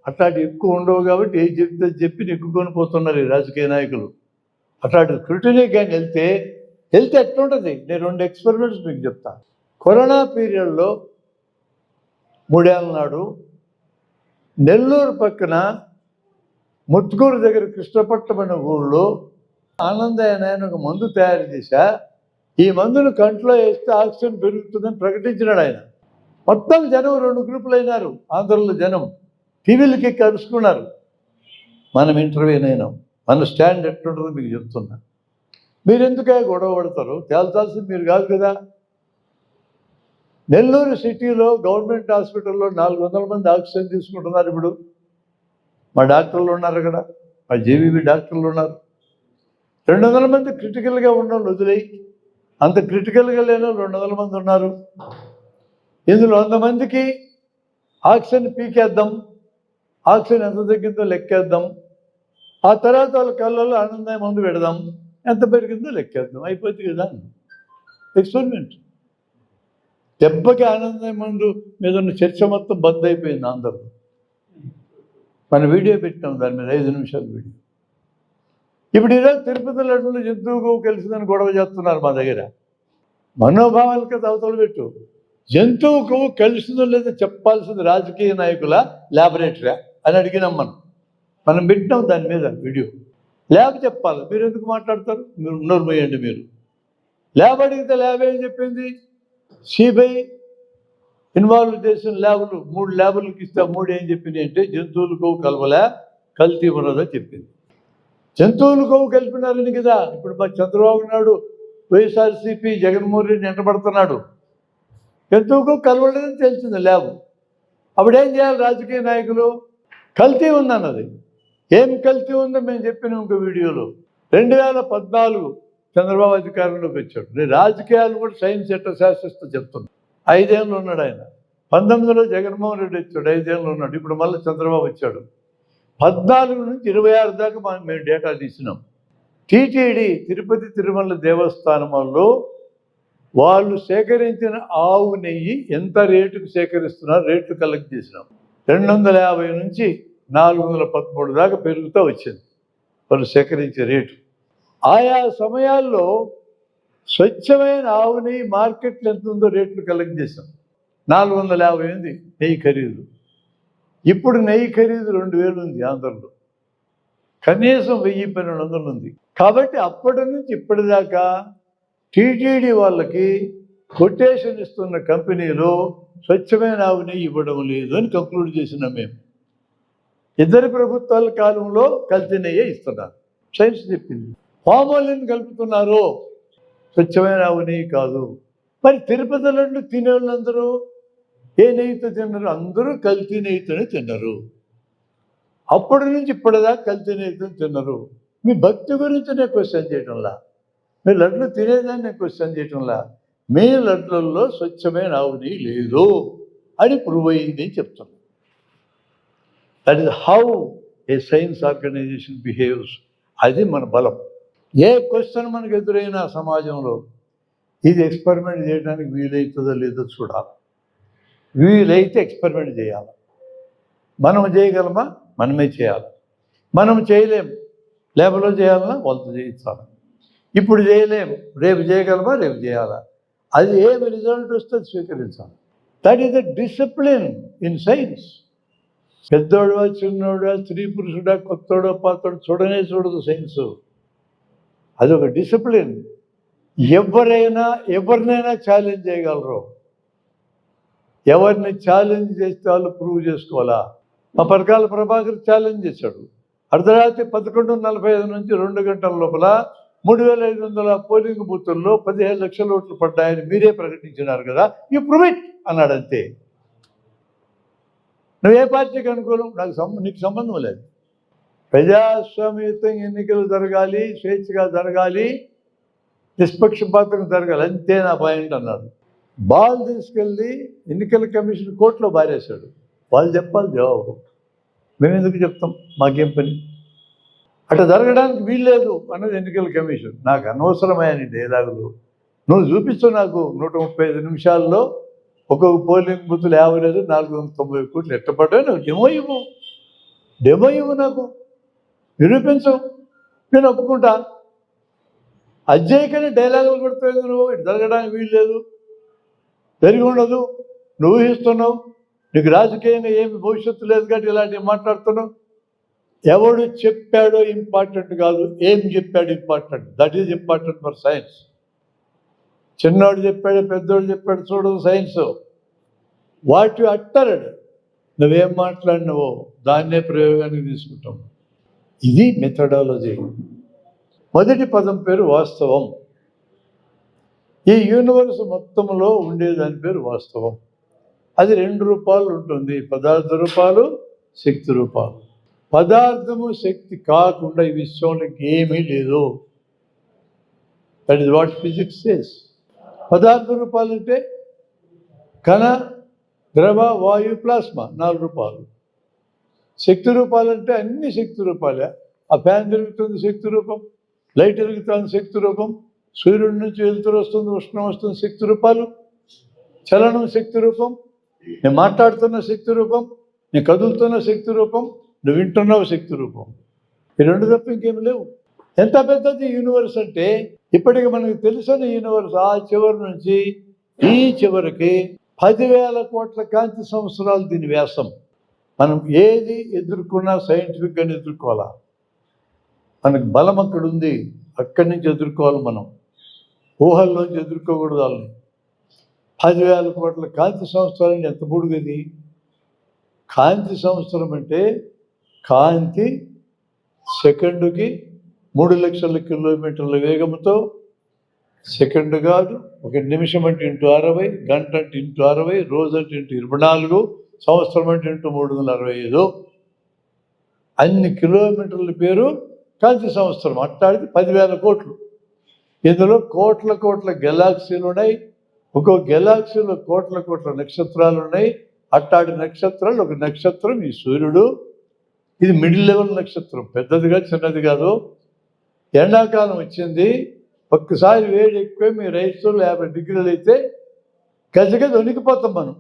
అట్లాంటి ఎక్కువ ఉండవు కాబట్టి ఏం చెప్తే చెప్పి నెక్కుకొని పోతున్నారు ఈ రాజకీయ నాయకులు. అట్లాంటి స్క్రూటినీ కానీ వెళ్తే ఎట్లుంటుంది? నేను 2 ఎక్స్పెరిమెంట్స్ మీకు చెప్తాను. కరోనా పీరియడ్లో 3 ఏళ్ళ నాడు నెల్లూరు పక్కన ముత్తుకూరు దగ్గర కృష్ణపట్నం అనే ఊళ్ళో ఆనందయ్య ఆయన ఒక మందు తయారు చేశా. ఈ మందును కంట్లో వేస్తే ఆక్సిజన్ పెరుగుతుందని ప్రకటించినాడు ఆయన. మొత్తం జనం 2 గ్రూపులు అయినారు. ఆంధ్రలో జనం టీవీలకి కలుసుకున్నారు. మనం ఇంటర్వ్యూ అయినాం. మన స్టాండ్ ఎట్లుంటుందో మీకు చెప్తున్నా. మీరు ఎందుకే గొడవ పడతారు? తేల్చాల్సింది మీరు కాదు కదా. నెల్లూరు సిటీలో గవర్నమెంట్ హాస్పిటల్లో 400 మంది ఆక్సిజన్ తీసుకుంటున్నారు. ఇప్పుడు మా డాక్టర్లు ఉన్నారు అక్కడ, మా జేవీబీ డాక్టర్లు ఉన్నారు. 200 మంది క్రిటికల్గా ఉన్న వాళ్ళు వదిలేయి, అంత క్రిటికల్గా లేని 200 మంది ఉన్నారు. ఇందులో 100 మందికి ఆక్సిజన్ పీకేద్దాం, ఆక్సిజన్ ఎంత తగ్గిందో లెక్కేద్దాం. ఆ తర్వాత వాళ్ళ కళ్ళల్లో ఆనందం మందు పెడదాం, ఎంత పెరిగిందో లెక్కేద్దాం, అయిపోతుంది కదా. ఎక్స్పెరిమెంట్. దెబ్బకి ఆనందం ముందు మీద ఉన్న చర్చ మొత్తం బంద్ అయిపోయింది అందరూ. మన వీడియో పెట్టినాం దాని మీద 5 నిమిషాల వీడియో. ఇప్పుడు ఈరోజు తిరుపతి లడ్డులు జంతువుకు కలిసిందని గొడవ చేస్తున్నారు మా దగ్గర. మనోభావాల కథ అవతల పెట్టు. జంతువుకు కలిసిందో లేదో చెప్పాల్సింది రాజకీయ నాయకుల ల్యాబొరేటరీ అని అడిగినాం మనం పెట్టినాం దాని మీద వీడియో. ల్యాబ్ చెప్పాలి, మీరు ఎందుకు మాట్లాడతారు? మీరు నోరు మూయండి. మీరు ల్యాబ్ అడిగితే ల్యాబ్ ఏం చెప్పింది? సిబిఐ ఇన్వాల్వ్ చేసిన ల్యాబులు 3 ల్యాబులకి ఇస్తే 3 ఏం చెప్పింది అంటే జంతువులకు కలవలే, కల్తీ ఉన్నదని చెప్పింది. జంతువులు కొవ్వు కలిపినారని కదా ఇప్పుడు మా చంద్రబాబు నాయుడు వైఎస్ఆర్సీపీ జగన్మోహన్ రెడ్డి ఎంటబడుతున్నాడు. జంతువుకు కలవలేదని తెలిసింది ల్యాబ్. అప్పుడేం చేయాలి రాజకీయ నాయకులు? కల్తీ ఉందన్నది. ఏం కల్తీ ఉందో మేము చెప్పిన ఇంకో వీడియోలో. 2014 చంద్రబాబు అధికారంలోకి వచ్చాడు. నేను రాజకీయాలు కూడా సైన్స్ ఎట్లా శాస్త్రిస్తూ చెప్తున్నాను. 5 ఏళ్ళు ఉన్నాడు ఆయన. 19లో జగన్మోహన్ రెడ్డి వచ్చాడు, 5 ఏళ్ళు ఉన్నాడు. ఇప్పుడు మళ్ళీ చంద్రబాబు వచ్చాడు. 14 నుంచి 26 దాకా మేము డేటా తీసినాం. టీటీడీ తిరుపతి తిరుమల దేవస్థానంలో వాళ్ళు సేకరించిన ఆవు నెయ్యి ఎంత రేటుకు సేకరిస్తున్నారో రేట్లు కలెక్ట్ చేసినాం. 250 నుంచి 413 దాకా పెరుగుతూ వచ్చింది వాళ్ళు సేకరించే రేటు. ఆయా సమయాల్లో స్వచ్ఛమైన ఆవు నెయ్యి మార్కెట్లో ఎంత ఉందో రేట్లు కలెక్ట్ చేసాం. 450 ఉంది నెయ్యి ఖరీదు. ఇప్పుడు నెయ్యి ఖరీదు 2000 ఉంది ఆంధ్రలో. కనీసం 1000-1200 ఉంది. కాబట్టి అప్పటి నుంచి ఇప్పటిదాకా టీటీడీ వాళ్ళకి కొటేషన్ ఇస్తున్న కంపెనీలు స్వచ్ఛమైన ఆవు నెయ్యి ఇవ్వడం లేదు అని కంక్లూడ్ చేసినాం మేము. ఇద్దరి ప్రభుత్వాల కాలంలో కల్తీ నెయ్యి ఇస్తున్నారు. సైన్స్ చెప్పింది. ఫార్మాలిన్ కలుపుతున్నారు, స్వచ్ఛమైన ఆవు నెయ్యి కాదు. మరి తిరుపతి లడ్డు తినేవాళ్ళందరూ ఏ నెయ్యితో తిన్నారు? అందరూ కల్తీ నెయ్యితోనే తిన్నారు. అప్పటి నుంచి ఇప్పటిదాకా కల్తీ నెయ్యితో తిన్నారు. మీ భక్తి గురించి నేను క్వశ్చన్ చేయటంలా, మీ లడ్లు తినేదాన్ని నేను క్వశ్చన్ చేయటంలా. మీ లడ్లలో స్వచ్ఛమైన ఆవు నెయ్యి లేదు అని ప్రూవ్ అయింది అని చెప్తున్నాను. That is how a science organization behaves. అది మన బలం. ఏ క్వశ్చన్ మనకు ఎదురైనా సమాజంలో ఇది ఎక్స్పెరిమెంట్ చేయడానికి వీలవుతుందో లేదో చూడాలి. వీలైతే ఎక్స్పెరిమెంట్ చేయాలి. మనం చేయగలమా? మనమే చేయాలి. మనం చేయలేం, ల్యాబ్లో చేయాలన్నా వాళ్ళతో చేయించాలి. ఇప్పుడు చేయలేం, రేపు చేయగలమా? రేపు చేయాలా. అది ఏమి రిజల్ట్ వస్తే స్వీకరించాలి. That is the discipline in science. పెద్దోడువా చిన్నోడువా, స్త్రీ పురుషుడా, కొత్తోడో పాతోడు చూడనే చూడదు సైన్స్. అదొక డిసిప్లిన్. ఎవరినైనా ఛాలెంజ్ చేయగలరు. ఎవరిని ఛాలెంజ్ చేస్తే వాళ్ళు ప్రూవ్ చేసుకోవాలా. మా పరకాల ప్రభాకర్ ఛాలెంజ్ చేశాడు. అర్ధరాత్రి 11:45 నుంచి 2 గంటల లోపల 3500 పోలింగ్ బూతుల్లో 15 లక్షల ఓట్లు పడ్డాయని మీరే ప్రకటించినారు కదా, యూ ప్రూవ్ ఇట్ అన్నాడు. అంతే. నువ్వే పార్టీకి అనుకూలం? నీకు సంబంధం లేదు. ప్రజాస్వామ్యయుతంగా ఎన్నికలు జరగాలి, స్వేచ్ఛగా జరగాలి, నిష్పక్షపాతంగా జరగాలి, అంతే నా పాయింట్ అన్నాడు. బాల్ తీసుకెళ్ళి ఎన్నికల కమిషన్ కోర్టులో బారేశాడు. వాళ్ళు చెప్పాలి జవాబు. మేము ఎందుకు చెప్తాం? మాకేం పని? అట్లా జరగడానికి వీల్లేదు అన్నది ఎన్నికల కమిషన్. నాకు అనవసరమైన డైలాగులు. నువ్వు చూపిస్తూ నాకు 135 నిమిషాల్లో ఒక్కొక్క పోలింగ్ బూతులు యావరేజ్ 490 కోట్లు ఎట్టపడ్డాయి. నువ్వు డెమో ఇవ్వు, నాకు నిరూపించవు, నేను ఒప్పుకుంటా. అజ్జయ్యకని డైలాగులు కొడుతుంది. నువ్వు ఇటు జరగడానికి వీల్లేదు, జరిగి ఉండదు, నువ్వు ఊహిస్తున్నావు, నీకు రాజకీయంగా ఏమి భవిష్యత్తు లేదు కాబట్టి ఇలాంటివి మాట్లాడుతున్నావు. ఎవడు చెప్పాడో ఇంపార్టెంట్ కాదు, ఏం చెప్పాడు important. That is important for science. చిన్నోడు చెప్పాడు, పెద్దోడు చెప్పాడు చూడదు సైన్స్. వాట్ యు అట్టర్డ్, నువ్వేం మాట్లాడినవో దాన్నే ప్రయోగానికి తీసుకుంటాం. ఇది మెథడాలజీ. మొదటి పదం పేరు వాస్తవం. ఈ యూనివర్స్ మొత్తంలో ఉండేదాని పేరు వాస్తవం. అది 2 రూపాలు ఉంటుంది, పదార్థ రూపాలు, శక్తి రూపాలు. పదార్థము శక్తి కాకుండా ఈ విశ్వంలో ఏమీ లేదు. That is what physics says. పదార్థ రూపాలు అంటే కణ, ద్రవ, వాయు, ప్లాస్మా 4 రూపాలు. శక్తి రూపాలంటే అన్ని శక్తి రూపాలే. ఆ ఫ్యాన్ తిరుగుతుంది శక్తి రూపం, లైట్ తిరుగుతుంది శక్తి రూపం, సూర్యుడి నుంచి వెలుతురు వస్తుంది, ఉష్ణం వస్తుంది శక్తి రూపాలు. చలనం శక్తి రూపం, నేను మాట్లాడుతున్న శక్తి రూపం, నేను కదులుతున్న శక్తి రూపం, నువ్వు వింటున్నావు శక్తి రూపం. ఈ రెండు తప్ప ఇంకేం లేవు. ఎంత పెద్దది యూనివర్స్ అంటే, ఇప్పటికి మనకు తెలిసిన యూనివర్స్ ఆ చివరి నుంచి ఈ చివరికి 10,000 కోట్ల కాంతి సంవత్సరాలు దీని వ్యాసం. మనం ఏది ఎదుర్కొన్నా సైంటిఫిక్గానే ఎదుర్కోవాలా. మనకు బలం అక్కడ ఉంది, అక్కడి నుంచి ఎదుర్కోవాలి. మనం ఊహల్లోంచి ఎదుర్కోకూడదు వాళ్ళని. 10,000 కోట్ల కాంతి సంవత్సరాలు ఎంత పొడుగది. కాంతి సంవత్సరం అంటే కాంతి సెకండుకి 3 లక్షల కిలోమీటర్ల వేగంతో, సెకండ్ కాదు, 1 నిమిషం అంటే ఇంటూ 60, గంట అంటే ఇంటూ 60, రోజు అంటే ఇంటూ 24, సంవత్సరం అంటే ఇంటూ 365, అన్ని కిలోమీటర్ల పేరు కాంతి సంవత్సరం. అట్టాడికి 10,000 కోట్లు. ఇందులో కోట్ల కోట్ల గెలాక్సీలు ఉన్నాయి. ఒక్కో గెలాక్సీలో కోట్ల కోట్ల నక్షత్రాలు ఉన్నాయి. అట్టాడి నక్షత్రాలు, ఒక నక్షత్రం ఈ సూర్యుడు. ఇది మిడిల్ లెవెల్ నక్షత్రం, పెద్దదిగా చిన్నది కాదు. ఎండాకాలం వచ్చింది, ఒక్కసారి వేడి ఎక్కువ మీ రైతులు 50 డిగ్రీలు అయితే గజగజ వణికిపోతాం మనం.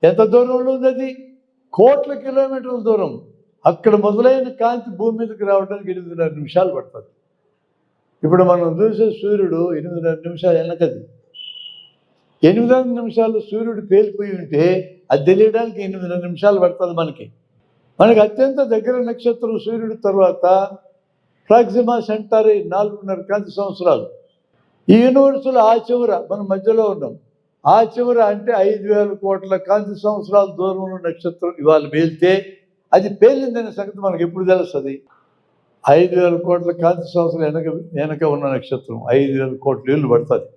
ఎంత దూరంలో ఉంది అది? కోట్ల కిలోమీటర్ల దూరం. అక్కడ మొదలైన కాంతి భూమి మీదకి రావడానికి 8.5 నిమిషాలు పడుతుంది. ఇప్పుడు మనం చూసే సూర్యుడు 8.5 నిమిషాలు వెనకది. 8 నిమిషాలు సూర్యుడు పేలిపోయి ఉంటే అది తెలియడానికి 8 నిమిషాలు పడుతుంది మనకి అత్యంత దగ్గర నక్షత్రం సూర్యుడి తర్వాత ప్రాక్సిమా సెంటారీ 4.5 కాంతి సంవత్సరాలు. ఈ యూనివర్సులో ఆ చివర మనం మధ్యలో ఉన్నాం. ఆ చివర అంటే 5,000 కోట్ల కాంతి సంవత్సరాల దూరంలో నక్షత్రం ఇవాళ పేలితే అది పేలిందనే సంగతి మనకి ఎప్పుడు తెలుస్తుంది? 5,000 కోట్ల కాంతి సంవత్సరాలు వెనక ఉన్న నక్షత్రం 5,000 కోట్ల ఏళ్ళు పడుతుంది.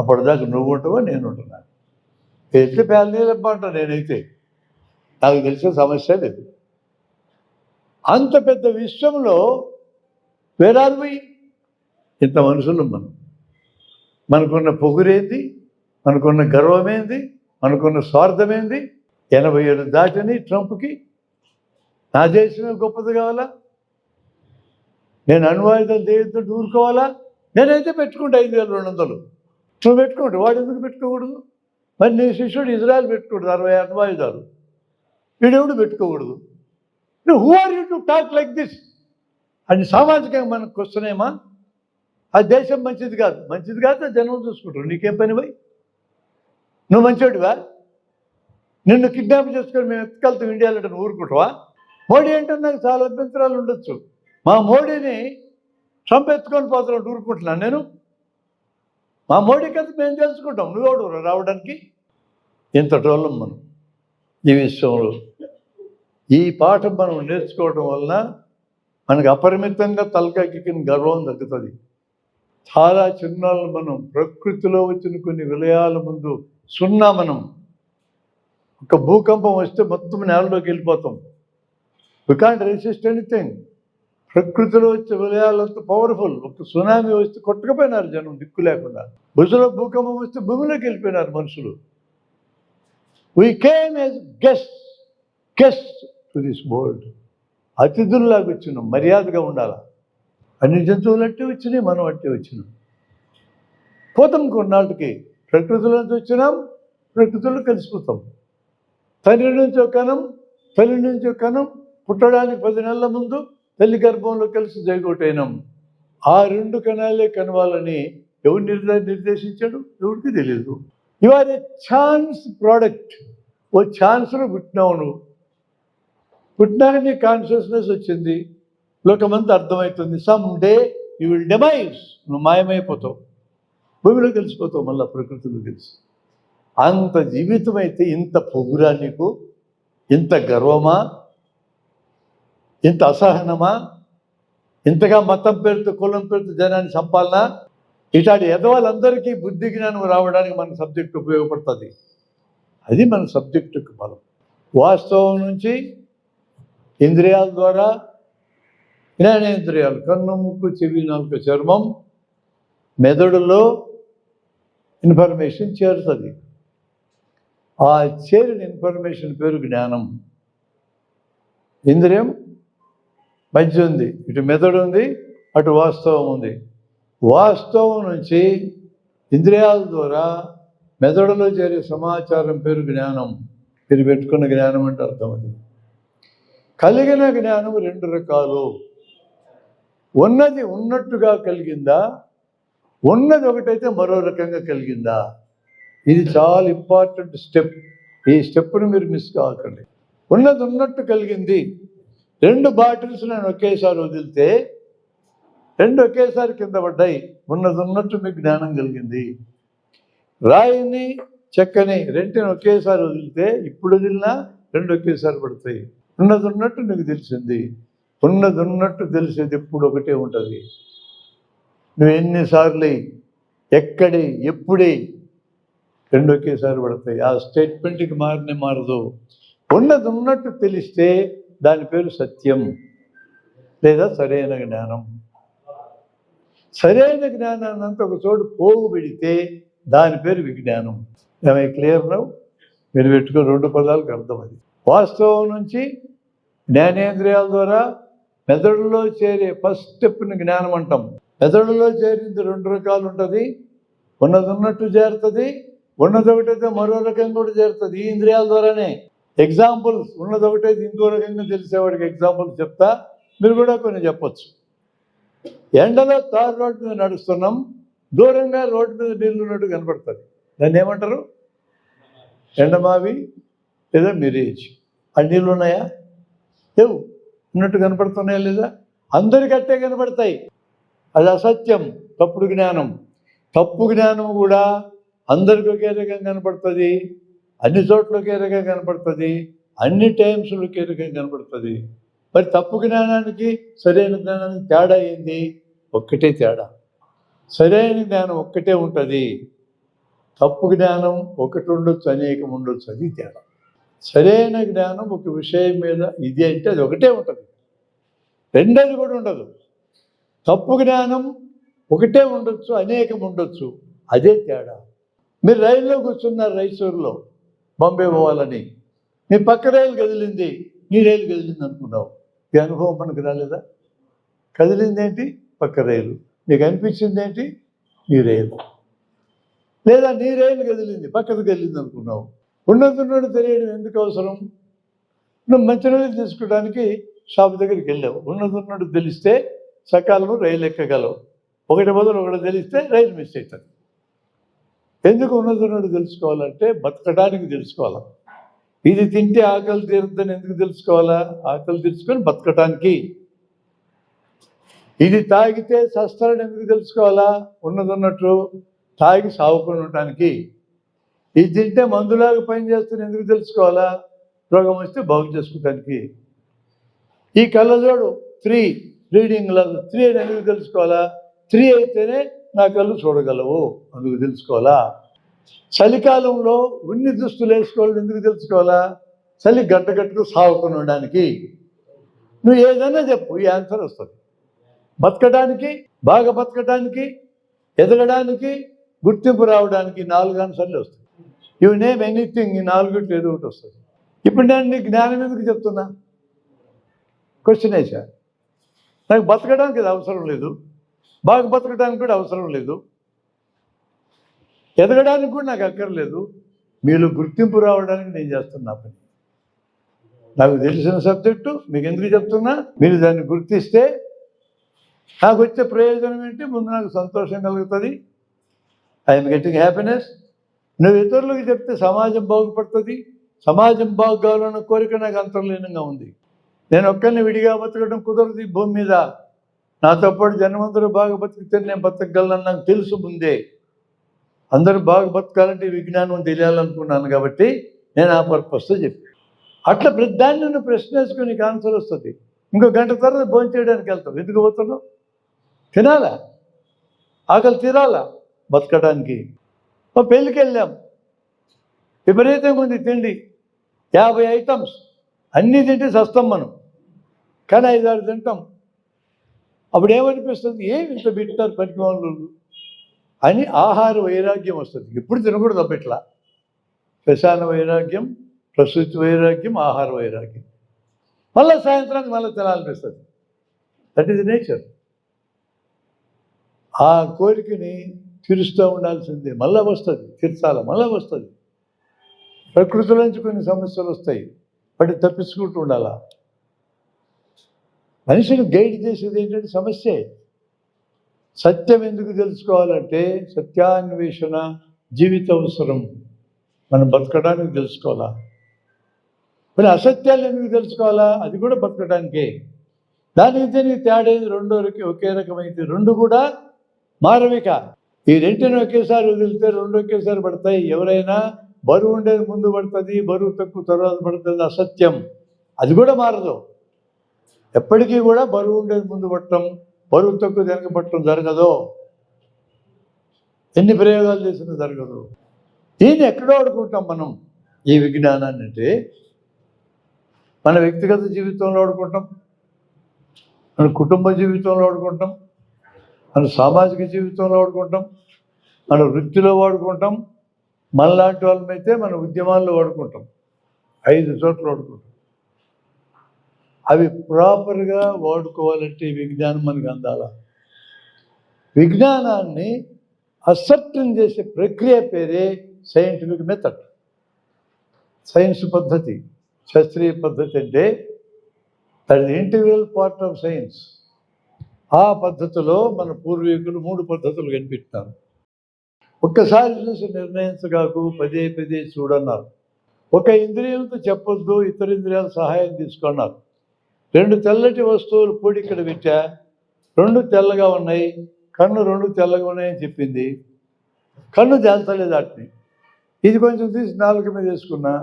అప్పటిదాకా నువ్వు ఉంటావో నేను ఉంటున్నాను. పేలితే పేలనీలమ్మంటా. నేనైతే నాకు తెలిసిన సమస్య లేదు. అంత పెద్ద విశ్వంలో వేరాది ఇంత మనుషులు మనకున్న పొగురేంది, మనకున్న గర్వమేంది, మనకున్న స్వార్థమేంది? 87 దాటిని ట్రంప్కి. నా దేశమే గొప్పది కావాలా? నేను అణ్వాయుధాలు చేయొద్దు ఊరుకోవాలా? నేనైతే పెట్టుకుంటే 5,200. నువ్వు పెట్టుకోండి, వాడు ఎందుకు పెట్టుకోకూడదు? మరి నీ శిష్యుడు ఇజ్రాయెల్ పెట్టుకోకూడదు 60 అణ్వాయుధాలు, వీడెవడు పెట్టుకోకూడదు? నువ్వు who are you to talk like this అని సామాజికంగా మనకు వస్తున్నాయేమా? ఆ దేశం మంచిది కాదు జనం చూసుకుంటారు. నీకేం పని పోయి? నువ్వు మంచోడివా? నిన్ను కిడ్నాప్ చేసుకొని మేము ఎత్తుకెళ్తాం ఇండియాలో అంటే నువ్వు ఊరుకుంటావా? మోడీ అంటే నాకు చాలా అభ్యంతరాలు ఉండొచ్చు. మా మోడీని ట్రంప్ ఎత్తుకొని పోతున్నాడు ఊరుకుంటున్నాను నేను? మా మోడీ కథ మేము తెలుసుకుంటాం, నువ్వెవడు రావడానికి? ఇంత టోళ్ళం మనం ఈ విషయంలో. ఈ పాఠం మనం నేర్చుకోవడం వలన మనకు అపరిమితంగా తలకెక్కిన గర్వం దక్కుతుంది. చాలా చిన్నాళ్ళు మనం ప్రకృతిలో వచ్చిన కొన్ని విలయాల ముందు సున్నా. మనం ఒక భూకంపం వస్తే మొత్తం నేలలోకి వెళ్ళిపోతాం. We can't resist anything. ప్రకృతిలో వచ్చే విలయాలంతా పవర్ఫుల్. ఒక సునామీ వస్తే కొట్టుకుపోయినారు జనం దిక్కు లేకుండా. భుజలో భూకంపం వస్తే భూమిలోకి వెళ్ళిపోయినారు మనుషులు. We came as guest to this world. అతిథుల్లాగా వచ్చినాం, మర్యాదగా ఉండాలి. అన్ని జంతువులు అట్టే వచ్చినాయి, మనం అట్టే వచ్చినాం. పోతాం కొన్నాళ్ళకి. ప్రకృతిలోంచి వచ్చినాం, ప్రకృతిలో కలిసిపోతాం. తల్లి నుంచి ఒక కణం పుట్టడానికి 10 నెలల ముందు తల్లి గర్భంలో కలిసి జైగోటైనాం. ఆ 2 కణాలే కనవాలని ఎవరు నిర్దేశించాడు? ఎవరికి తెలియదు. You are a chance product. ఓ ఛాన్స్లో పుట్టినావు నువ్వు. పుట్టినాక నీ కాన్షియస్నెస్ వచ్చింది, లోకమంతా అర్థమవుతుంది. Some day you will demise. నువ్వు మాయమైపోతావు, భూమిలో కలిసిపోతావు, మళ్ళీ ప్రకృతిలో కలిసి. అంత జీవితం అయితే ఇంత పొగురా నీకు? ఇంత గర్వమా? ఇంత అసహనమా? ఇంతగా మతం పేరుతో కులం పేరుతో జనాన్ని చంపాలనా? ఇట్లాంటి ఎదవాళ్ళందరికీ బుద్ధి జ్ఞానం రావడానికి మన సబ్జెక్ట్ ఉపయోగపడుతుంది. అది మన సబ్జెక్టుకు బలం. వాస్తవం నుంచి ఇంద్రియాల ద్వారా, జ్ఞానేంద్రియాలు, కన్ను, ముక్కు, చెవి, నాలుక, చర్మం, మెదడులో ఇన్ఫర్మేషన్ చేరుతుంది. ఆ చేరిన ఇన్ఫర్మేషన్ పేరు జ్ఞానం. ఇంద్రియం మధ్య ఉంది, ఇటు మెదడు ఉంది, అటు వాస్తవం ఉంది. వాస్తవం నుంచి ఇంద్రియాల ద్వారా మెదడులో చేరే సమాచారం పేరు జ్ఞానం. మీరు పెట్టుకున్న జ్ఞానం అంటే అర్థం అది. కలిగిన జ్ఞానం రెండు రకాలు. ఉన్నది ఉన్నట్టుగా కలిగిందా, ఉన్నది ఒకటైతే మరో రకంగా కలిగిందా. ఇది చాలా ఇంపార్టెంట్ స్టెప్. ఈ స్టెప్ను మీరు మిస్ కాకండి. ఉన్నది ఉన్నట్టు కలిగింది. 2 బాటిల్స్ నేను ఒకేసారి వదిలితే 2 ఒకేసారి కింద పడ్డాయి. ఉన్నది ఉన్నట్టు మీకు జ్ఞానం కలిగింది. రాయిని చెక్కని రెంటిని ఒకేసారి వదిలితే ఇప్పుడు వదిలినా 2 ఒకేసారి పడతాయి. ఉన్నది ఉన్నట్టు నీకు తెలిసింది. ఉన్నది ఉన్నట్టు తెలిసేది ఎప్పుడు ఒకటే ఉంటుంది. నువ్వు ఎన్నిసార్లు ఎక్కడి ఎప్పుడే 2 ఒకేసారి పడతాయి. ఆ స్టేట్మెంట్కి మారదు. ఉన్నది ఉన్నట్టు తెలిస్తే దాని పేరు సత్యం లేదా సరైన జ్ఞానం. సరైన జ్ఞానాన్ని అంతా ఒక చోటు పోగు పెడితే దాని పేరు విజ్ఞానం. ఏమై క్లియర్ నౌ? మీరు పెట్టుకుని 2 పదాలకు అర్థం అది. వాస్తవం నుంచి జ్ఞానేంద్రియాల ద్వారా మెదడులో చేరే ఫస్ట్ స్టెప్ని జ్ఞానం అంటాం. మెదడులో చేరింది 2 రకాలు ఉంటుంది. ఉన్నది ఉన్నట్టు చేరుతుంది, ఉన్నది ఒకటైతే మరో రకంగా కూడా చేరుతుంది. ఈ ఇంద్రియాల ద్వారానే. ఎగ్జాంపుల్స్ ఉన్నది ఒకటైతే ఇంకో రకంగా తెలిసేవాడికి ఎగ్జాంపుల్స్ చెప్తా, మీరు కూడా కొన్ని చెప్పచ్చు. ఎండలో తారు రోడ్డు మీద నడుస్తున్నాం, దూరంగా రోడ్డు మీద నీళ్ళు ఉన్నట్టు కనపడుతుంది. దాన్ని ఏమంటారు? ఎండమావి లేదా మిరేజ్. ఆ నీళ్ళు ఉన్నాయా? లేవు. ఉన్నట్టు కనపడుతున్నాయా లేదా? అందరికట్టే కనపడతాయి. అది అసత్యం, తప్పుడు జ్ఞానం. తప్పు జ్ఞానం కూడా అందరికీ ఒకే రకంగా కనపడుతుంది, అన్ని చోట్ల ఒకే రకంగా కనపడుతుంది, అన్ని టైమ్స్లో ఒకే రకంగా కనపడుతుంది. మరి తప్పు జ్ఞానానికి సరైన జ్ఞానానికి తేడా ఏంది? ఒక్కటే తేడా. సరైన జ్ఞానం ఒక్కటే ఉంటుంది, తప్పు జ్ఞానం ఒకటి ఉండొచ్చు, అనేకం ఉండొచ్చు. అది తేడా. సరైన జ్ఞానం ఒక విషయం మీద ఇది అంటే అది ఒకటే ఉంటుంది, రెండోది కూడా ఉండదు. తప్పు జ్ఞానం ఒకటే ఉండొచ్చు, అనేకం ఉండొచ్చు. అదే తేడా. మీరు రైల్లో కూర్చున్నారు రైసూరులో బాంబే పోవాలని, మీ పక్క రైలు కదిలింది, నీ రైలు కదిలింది అనుకున్నావు. ఈ అనుభవం మనకు రాలేదా? కదిలింది ఏంటి? పక్క రైలు. నీకు అనిపించింది ఏంటి? నీ రైలు. లేదా నీ రైలు కదిలింది, పక్కకు కదిలింది అనుకున్నావు. ఉన్నది తెలియడం ఎందుకు అవసరం? నువ్వు మంచినీళ్ళు తీసుకోవడానికి షాప్ దగ్గరికి వెళ్ళావు. ఉన్నది తెలిస్తే సకాలంలో రైలు ఎక్కగలవు. ఒకటి బదులు ఒకటి తెలిస్తే రైలు మిస్ అవుతుంది. ఎందుకు ఉన్నది తెలుసుకోవాలంటే బతకడానికి తెలుసుకోవాలి. ఇది తింటే ఆకలి తీరుద్దని ఎందుకు తెలుసుకోవాలా? ఆకలి తీర్చుకొని బతకటానికి. ఇది తాగితే చస్తారని ఎందుకు తెలుసుకోవాలా? ఉన్నట్టు తాగి సాగుకొని ఉండటానికి. ఇది తింటే మందులాగా పనిచేస్తుంది ఎందుకు తెలుసుకోవాలా? రోగం వస్తే బాగు చేసుకోవటానికి. ఈ కళ్ళజోడు 3 రీడింగ్ గ్లాస్ 3 అని ఎందుకు తెలుసుకోవాలా? 3 అయితేనే నా కళ్ళు చూడగలవు, అందుకు తెలుసుకోవాలా? చలికాలంలో ఉన్ని దుస్తులు వేసుకోవాలని ఎందుకు తెలుసుకోవాలా? చలి గట్టగట్టుకు సాగుకొని ఉండడానికి. నువ్వు ఏదైనా చెప్పు, ఈ ఆన్సర్ వస్తుంది. బతకడానికి, బాగా బతకడానికి, ఎదగడానికి, గుర్తింపు రావడానికి 4 ఆన్సర్లు వస్తాయి. యు నేమ్ ఎనీథింగ్, ఈ 4 ఏదో ఒకటి వస్తుంది. ఇప్పుడు నేను నీకు జ్ఞానం ఎందుకు చెప్తున్నా? క్వశ్చన్ వేసా. నాకు బతకడానికి అది అవసరం లేదు, బాగా బతకడానికి కూడా అవసరం లేదు, ఎదగడానికి కూడా నాకు అక్కర్లేదు. మీలో గుర్తింపు రావడానికి నేను చేస్తున్నా పని. నాకు తెలిసిన సబ్జెక్టు మీకు ఎందుకు చెప్తున్నా? మీరు దాన్ని గుర్తిస్తే నాకు వచ్చే ప్రయోజనం ఏంటి? ముందు నాకు సంతోషం కలుగుతుంది, ఐఎమ్ గెట్టింగ్ హ్యాపీనెస్. నువ్వు ఇతరులకు చెప్తే సమాజం బాగుపడుతుంది. సమాజం బాగు కావాలన్న కోరిక నాకు అంతర్లీనంగా ఉంది. నేను ఒక్కరిని విడిగా బతకడం కుదరదు ఈ భూమి మీద. నాతో పాటు జనమందరూ బాగా బతికితే నేను బతకగలను నాకు తెలుసు ముందే. అందరూ బాగా బతకాలంటే విజ్ఞానం తెలియాలనుకున్నాను కాబట్టి నేను ఆ పర్పస్తో చెప్పాను. అట్లా ప్రతి దాన్ని నువ్వు ప్రశ్న వేసుకుని నీకు ఆన్సర్ వస్తుంది. ఇంకో గంట తర్వాత భోజనం చేయడానికి వెళ్తావు. ఎందుకు పోతున్నావు? తినాలా, ఆకలి తీరాలా బతకడానికి. పెళ్ళికి వెళ్ళాం, విపరీతంగా ఉంది తిండి, 50 ఐటమ్స్, అన్నీ తింటే సస్తాం మనం, కానీ 5-6 తింటాం. అప్పుడు ఏమనిపిస్తుంది? ఏమి ఇంత పెట్టారు పనికి వాళ్ళు అని ఆహార వైరాగ్యం వస్తుంది. ఎప్పుడు తినకూడదు అప్పట్లా. శ్మశాన వైరాగ్యం, ప్రసూతి వైరాగ్యం, ఆహార వైరాగ్యం. మళ్ళీ సాయంత్రానికి మళ్ళీ తినాలనిపిస్తుంది. That is nature. ఆ కోరికని తీరుస్తూ ఉండాల్సిందే, మళ్ళా వస్తుంది, తీర్చాలి, మళ్ళా వస్తుంది. ప్రకృతిలోంచి కొన్ని సమస్యలు వస్తాయి, వాటిని తప్పించుకుంటూ ఉండాలా. మనిషిని గైడ్ చేసేది ఏంటంటే సమస్యే. సత్యం ఎందుకు తెలుసుకోవాలంటే సత్యాన్వేషణ జీవిత అవసరం, మనం బతకడానికి తెలుసుకోవాలా. మరి అసత్యాలు ఎందుకు తెలుసుకోవాలా, అది కూడా బతకడానికే. దానికి దీనికి తేడా రెండో ఒకే రకమైతే రెండు కూడా మారవిక. ఈ రెంటిని ఒకేసారి వదిలితే రెండు ఒకేసారి పడతాయి. ఎవరైనా బరువు ఉండేది ముందు పడుతుంది, బరువు తక్కువ తర్వాత పడుతుంది, అసత్యం. అది కూడా మారదు. ఎప్పటికీ కూడా బరువు ఉండేది ముందు పట్టడం, బరువు తక్కువ వెనక పట్టడం జరగదు. ఎన్ని ప్రయోగాలు చేసినా జరగదు. దీన్ని ఎక్కడో వాడుకుంటాం మనం ఈ విజ్ఞానాన్ని అంటే మన వ్యక్తిగత జీవితంలో వాడుకుంటాం, మన కుటుంబ జీవితంలో వాడుకుంటాం, మన సామాజిక జీవితంలో వాడుకుంటాం, మన వృత్తిలో వాడుకుంటాం, మనలాంటి వాళ్ళమైతే మన ఉద్యమాల్లో వాడుకుంటాం. 5 చోట్ల వాడుకుంటాం. అవి ప్రాపర్గా వాడుకోవాలంటే విజ్ఞానం మనకు అందాల. విజ్ఞానాన్ని అసర్టన్ చేసే ప్రక్రియ పేరే సైంటిఫిక్ మెథడ్. సైన్స్ పద్ధతి, శాస్త్రీయ పద్ధతి అంటే అది ఇంటిగ్రల్ పార్ట్ ఆఫ్ సైన్స్. ఆ పద్ధతిలో మన పూర్వీకులు 3 పద్ధతులు కనిపెట్టినారు. ఒక్కసారి చూసి నిర్ణయించగాకు పదే పదే చూడన్నారు. ఒక ఇంద్రియంతో చెప్పొద్దు, ఇతర ఇంద్రియాల సహాయం తీసుకున్నారు. 2 తెల్లటి వస్తువులు పొడి ఇక్కడ పెట్టా, 2 తెల్లగా ఉన్నాయి, కన్ను 2 తెల్లగా ఉన్నాయని చెప్పింది. కన్ను తేల్చలేదు వాటిని. ఇది కొంచెం తీసి నాలుక మీద వేసుకున్నా,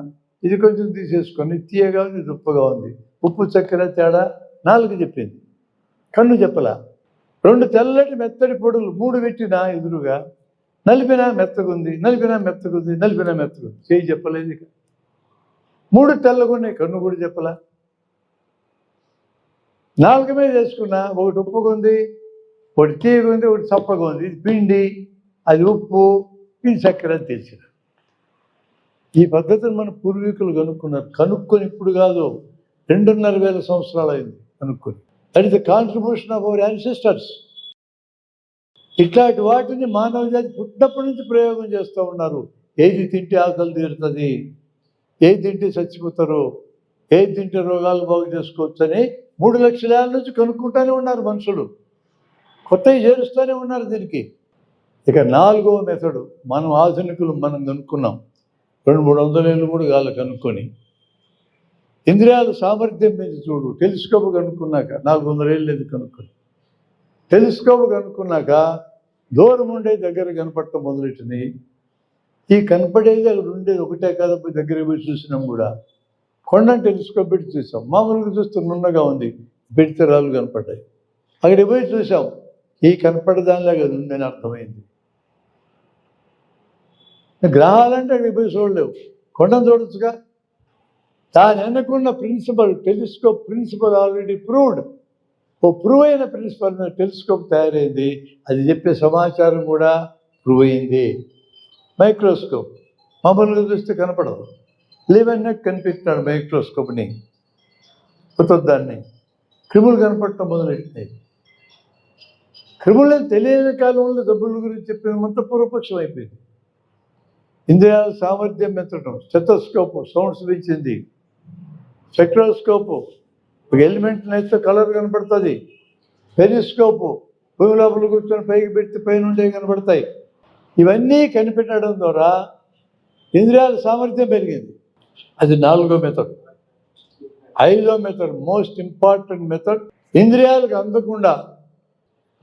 ఇది కొంచెం తీసేసుకొని తీయగా ఉంది, ఉప్పుగా ఉంది, ఉప్పు చక్కెర తేడా నాలుక చెప్పింది, కన్ను చెప్పలా. 2 తెల్లటి మెత్తటి పొడులు 3 పెట్టినా ఎదురుగా, నలిపినా మెత్తగుంది, నలిపినా మెత్తగుంది, నలిపినా మెత్తగుంది, చేయి చెప్పలేదు. ఇక 3 తెల్లగున్నాయి, కన్ను కూడా చెప్పలా. నాలుక మీద వేసుకున్నా, ఒకటి ఉప్పుగా ఉంది, ఒకటి తీయగా ఉంది, ఒకటి చప్పగా ఉంది. ఇది పిండి, అది ఉప్పు, ఇది చక్కెర అని తెలిసిన. ఈ పద్ధతిని మన పూర్వీకులు కనుక్కున్నారు. కనుక్కొని ఇప్పుడు కాదు, 2,500 సంవత్సరాలు అయింది కనుక్కొని. That is the contribution of our ancestors. ఇట్లాంటి వాటిని మానవ జాతి పుట్టినప్పటి నుంచి ప్రయోగం చేస్తూ ఉన్నారు. ఏది తింటే ఆకలి తీరుతుంది, ఏది తింటే చచ్చిపోతారు, ఏది తింటే రోగాలు బాగు చేసుకోవచ్చు అని 3 లక్షల ఏళ్ళ నుంచి కనుక్కుంటూనే ఉన్నారు మనుషులు. కొత్తవి చేరుస్తూనే ఉన్నారు దీనికి. ఇక 4వ మెథడు మనం ఆధునికులు మనం కనుక్కున్నాం. 200-300 ఏళ్ళు కూడా కాదు కనుక్కొని. ఇంద్రియాల సామర్థ్యం మీద చూడు. టెలిస్కోప్ కనుక్కున్నాక 400 ఏళ్ళు లేదు కనుక్కొని. టెలిస్కోప్ కనుక్కున్నాక దూరం ఉండే దగ్గర కనపడటం మొదలెట్టినాయి. ఈ కనపడేది అక్కడ ఉండేది ఒకటే కదా, దగ్గర పోయి చూసినాం కూడా. కొండను టెలిస్కోప్ పెట్టి చూసాం, మామూలుగా చూస్తే నున్నగా ఉంది, పెడితే రాళ్ళు కనపడ్డాయి. అక్కడికి పోయి చూసాం, ఈ కనపడదానిలాగా అది ఉందని అర్థమైంది. గ్రహాలంటే అక్కడికి పోయి చూడలేవు, కొండను చూడొచ్చుగా. దాని వెనకున్న principle, telescope principle already proved. ఓ ప్రూవ్ అయిన ప్రిన్సిపల్ మీద టెలిస్కోప్ తయారైంది. అది చెప్పే సమాచారం కూడా ప్రూవ్ అయింది. మైక్రోస్కోప్ మామూలుగా చూస్తే కనపడదు. లివెన్నెక్ కనిపెట్టినాడు మైక్రోస్కోప్ని, దాన్ని. క్రిములు కనపడటం మొదలెట్టినాయి. క్రిములను తెలియని కాలంలో జబ్బుల గురించి చెప్పినంత పూర్వపక్షం అయిపోయింది. ఇంద్రియాల సామర్థ్యం పెంచడం, స్టెథోస్కోప్ సౌండ్స్ పెంచింది, స్పెక్ట్రోస్కోపు ఒక ఎలిమెంట్ని అయితే కలర్ కనపడుతుంది, పెరిస్కోపు భూమి లోపల కూర్చొని పైకి పెడితే పైనుండే కనపడతాయి. ఇవన్నీ కనిపెట్టడం ద్వారా ఇంద్రియాల సామర్థ్యం పెరిగింది. అది 4వ మెథడ్. 5వ మెథడ్, మోస్ట్ ఇంపార్టెంట్ మెథడ్, ఇంద్రియాలకు అందకుండా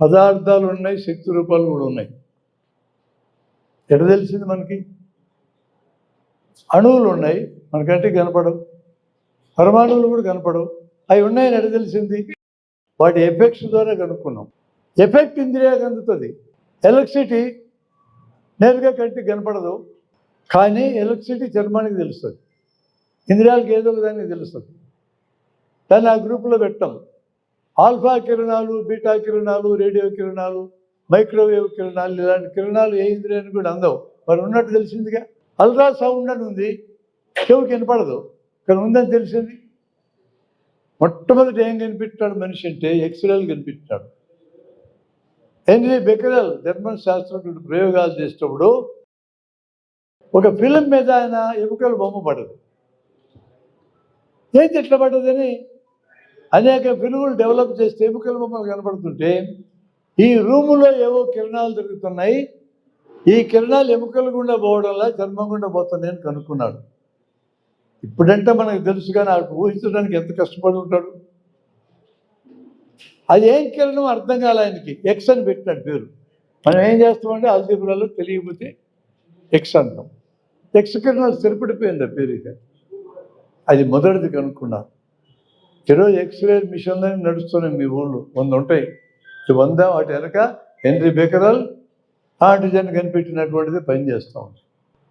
పదార్థాలు ఉన్నాయి, శక్తి రూపాలు కూడా ఉన్నాయి. ఎట్లా తెలిసింది మనకి? అణువులు ఉన్నాయి, మనకంటే కనపడవు. పరమాణువులు కూడా కనపడవు, అవి ఉన్నాయని ఎట్లా తెలిసింది? వాటి ఎఫెక్ట్స్ ద్వారా కనుక్కున్నాం. ఎఫెక్ట్ ఇంద్రియాలకు అందుతుంది. ఎలక్ట్రిసిటీ నేరుగా కంటికి కనపడదు, కానీ ఎలక్ట్రిసిటీ చర్మానికి తెలుస్తుంది, ఇంద్రియాలకు ఏదో ఒక దానికి తెలుస్తుంది. దాన్ని ఆ గ్రూపులో పెట్టాం. ఆల్ఫా కిరణాలు, బీటా కిరణాలు, రేడియో కిరణాలు, మైక్రోవేవ్ కిరణాలు, ఇలాంటి కిరణాలు ఏ ఇంద్రియానికి కూడా అందవు, మరి ఉన్నట్టు తెలిసిందిగా. అల్ట్రాసౌండ్ అని ఉంది, చెవుకి వినపడదు, కానీ ఉందని తెలిసింది. మొట్టమొదటి ఏం కనిపెట్టాడు మనిషి అంటే ఎక్స్రేలు కనిపెట్టాడు. హెన్రీ బెకరెల్ జర్మన్ శాస్త్రజ్ఞుడు ప్రయోగాలు చేసేటప్పుడు ఒక ఫిలిం మీద ఆయన ఎముకల బొమ్మ పడదు. ఏంటి ఎట్లా పడ్డదని అనేక ఫిల్ములు డెవలప్ చేస్తే ఎముకల బొమ్మలు కనపడుతుంటే ఈ రూములో ఏవో కిరణాలు దొరుకుతున్నాయి, ఈ కిరణాలు ఎముకల గుండా పోవడంలా చర్మం గుండా పోతున్నాయని కనుక్కున్నాడు. ఇప్పుడంటే మనకు తెలుసు, కానీ ఊహించడానికి ఎంత కష్టపడి ఉంటాడు. అది ఏం కిరణం అర్థం కాలే ఆయనకి. ఎక్స్ అని పెట్టినాడు పేరు. మనం ఏం చేస్తామంటే ఆల్జీబ్రాలో తెలియకపోతే ఎక్స్ అంటాం. ఎక్స్ కిరణాలు స్థిరపడిపోయింది ఆ పేరు. ఇక అది మొదటిది కనుక్కున్నారు. ఈరోజు ఎక్స్రే మిషన్లు నడుస్తున్నాయి మీ ఊళ్ళో 100 ఉంటాయి. 100 వాటి వెనక హెన్రీ బెకరెల్ ఆంటిజెన్ కనిపెట్టినటువంటిది పనిచేస్తూ ఉంది.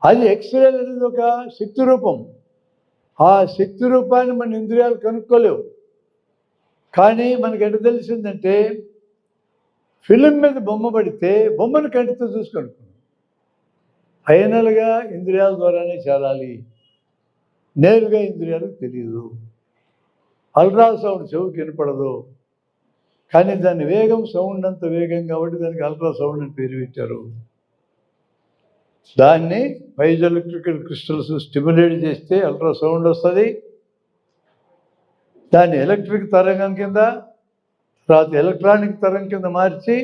అది ఎక్స్రే అనేది ఒక శక్తి రూపం. ఆ శక్తి రూపాన్ని మన ఇంద్రియాలు కనుక్కోలేవు. కానీ మనకి ఎట తెలిసిందంటే ఫిలిం మీద బొమ్మ పడితే బొమ్మను కంటితో చూసి కనుక్కున్నాం. ఫైనల్గా ఇంద్రియాల ద్వారానే చేరాలి, నేరుగా ఇంద్రియాలకు తెలియదు. అల్ట్రాసౌండ్ చెవుకి వినపడదు, కానీ దాని వేగం సౌండ్ అంత వేగం కాబట్టి దానికి అల్ట్రాసౌండ్ అని పేరు పెట్టారు. దాన్ని పైజోఎలక్ట్రికల్ క్రిస్టల్స్ స్టిమ్యులేట్ చేస్తే అల్ట్రాసౌండ్ వస్తుంది. దాన్ని ఎలక్ట్రిక్ తరంగం కింద, తర్వాత ఎలక్ట్రానిక్ తరంగం కింద మార్చి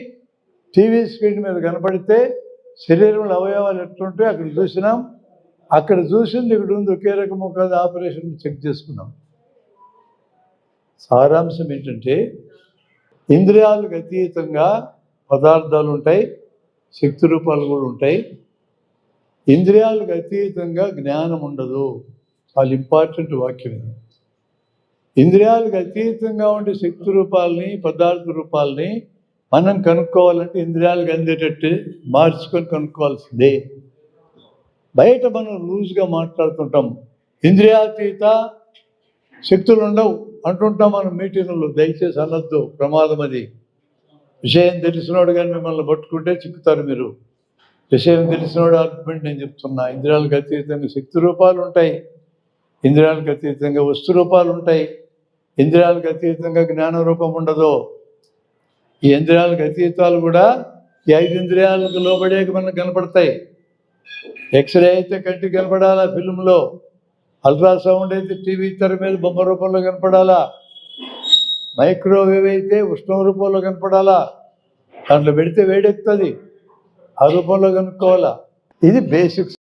టీవీ స్క్రీన్ మీద కనపడితే శరీరంలో అవయవాలు ఎట్లుంటే అక్కడ చూసినాం. అక్కడ చూసింది ఇక్కడ ఉంది, ఒకే రకం ఒక ఆపరేషన్ చెక్ చేసుకున్నాం. సారాంశం ఏంటంటే ఇంద్రియాలకు అతీతంగా పదార్థాలు ఉంటాయి, శక్తి రూపాలు కూడా ఉంటాయి. ఇంద్రియాలకు అతీతంగా జ్ఞానం ఉండదు. చాలా ఇంపార్టెంట్ వాక్యం ఇది. ఇంద్రియాలకు అతీతంగా ఉండే శక్తి రూపాలని, పదార్థ రూపాలని మనం కనుక్కోవాలంటే ఇంద్రియాలకు అందేటట్టు మార్చుకొని కనుక్కోవాల్సిందే. బయట మనం లూజ్గా మాట్లాడుతుంటాం, ఇంద్రియాతీత శక్తులు ఉండవు అంటుంటాం మనం మీటింగ్లో. దయచేసి అనొద్దు, ప్రమాదం అది. విషయం తెలిసినోడు కానీ మిమ్మల్ని పట్టుకుంటే చిక్కుతారు మీరు. విషయం తెలిసినోడు ఆర్గ్యుమెంట్ నేను చెప్తున్నా. ఇంద్రియాలకు అతీతంగా శక్తి రూపాలు ఉంటాయి, ఇంద్రియాలకు అతీతంగా వస్తు రూపాలు ఉంటాయి, ఇంద్రియాలకు అతీతంగా జ్ఞాన రూపం ఉండదు. ఈ ఇంద్రియాలకు అతీతాలు కూడా ఈ 5 ఇంద్రియాలకు లోబడే మనకు కనపడతాయి. ఎక్స్రే అయితే కంటికి కనపడాలా ఫిల్మ్లో, అల్ట్రాసౌండ్ అయితే టీవీ తెర మీద బొమ్మ రూపంలో కనపడాలా, మైక్రోవేవ్ అయితే ఉష్ణ రూపంలో కనపడాలా, దాంట్లో పెడితే వేడెక్కుతుంది, ఆ రూపంలో కనుక్కోవాలా. ఇది బేసిక్స్.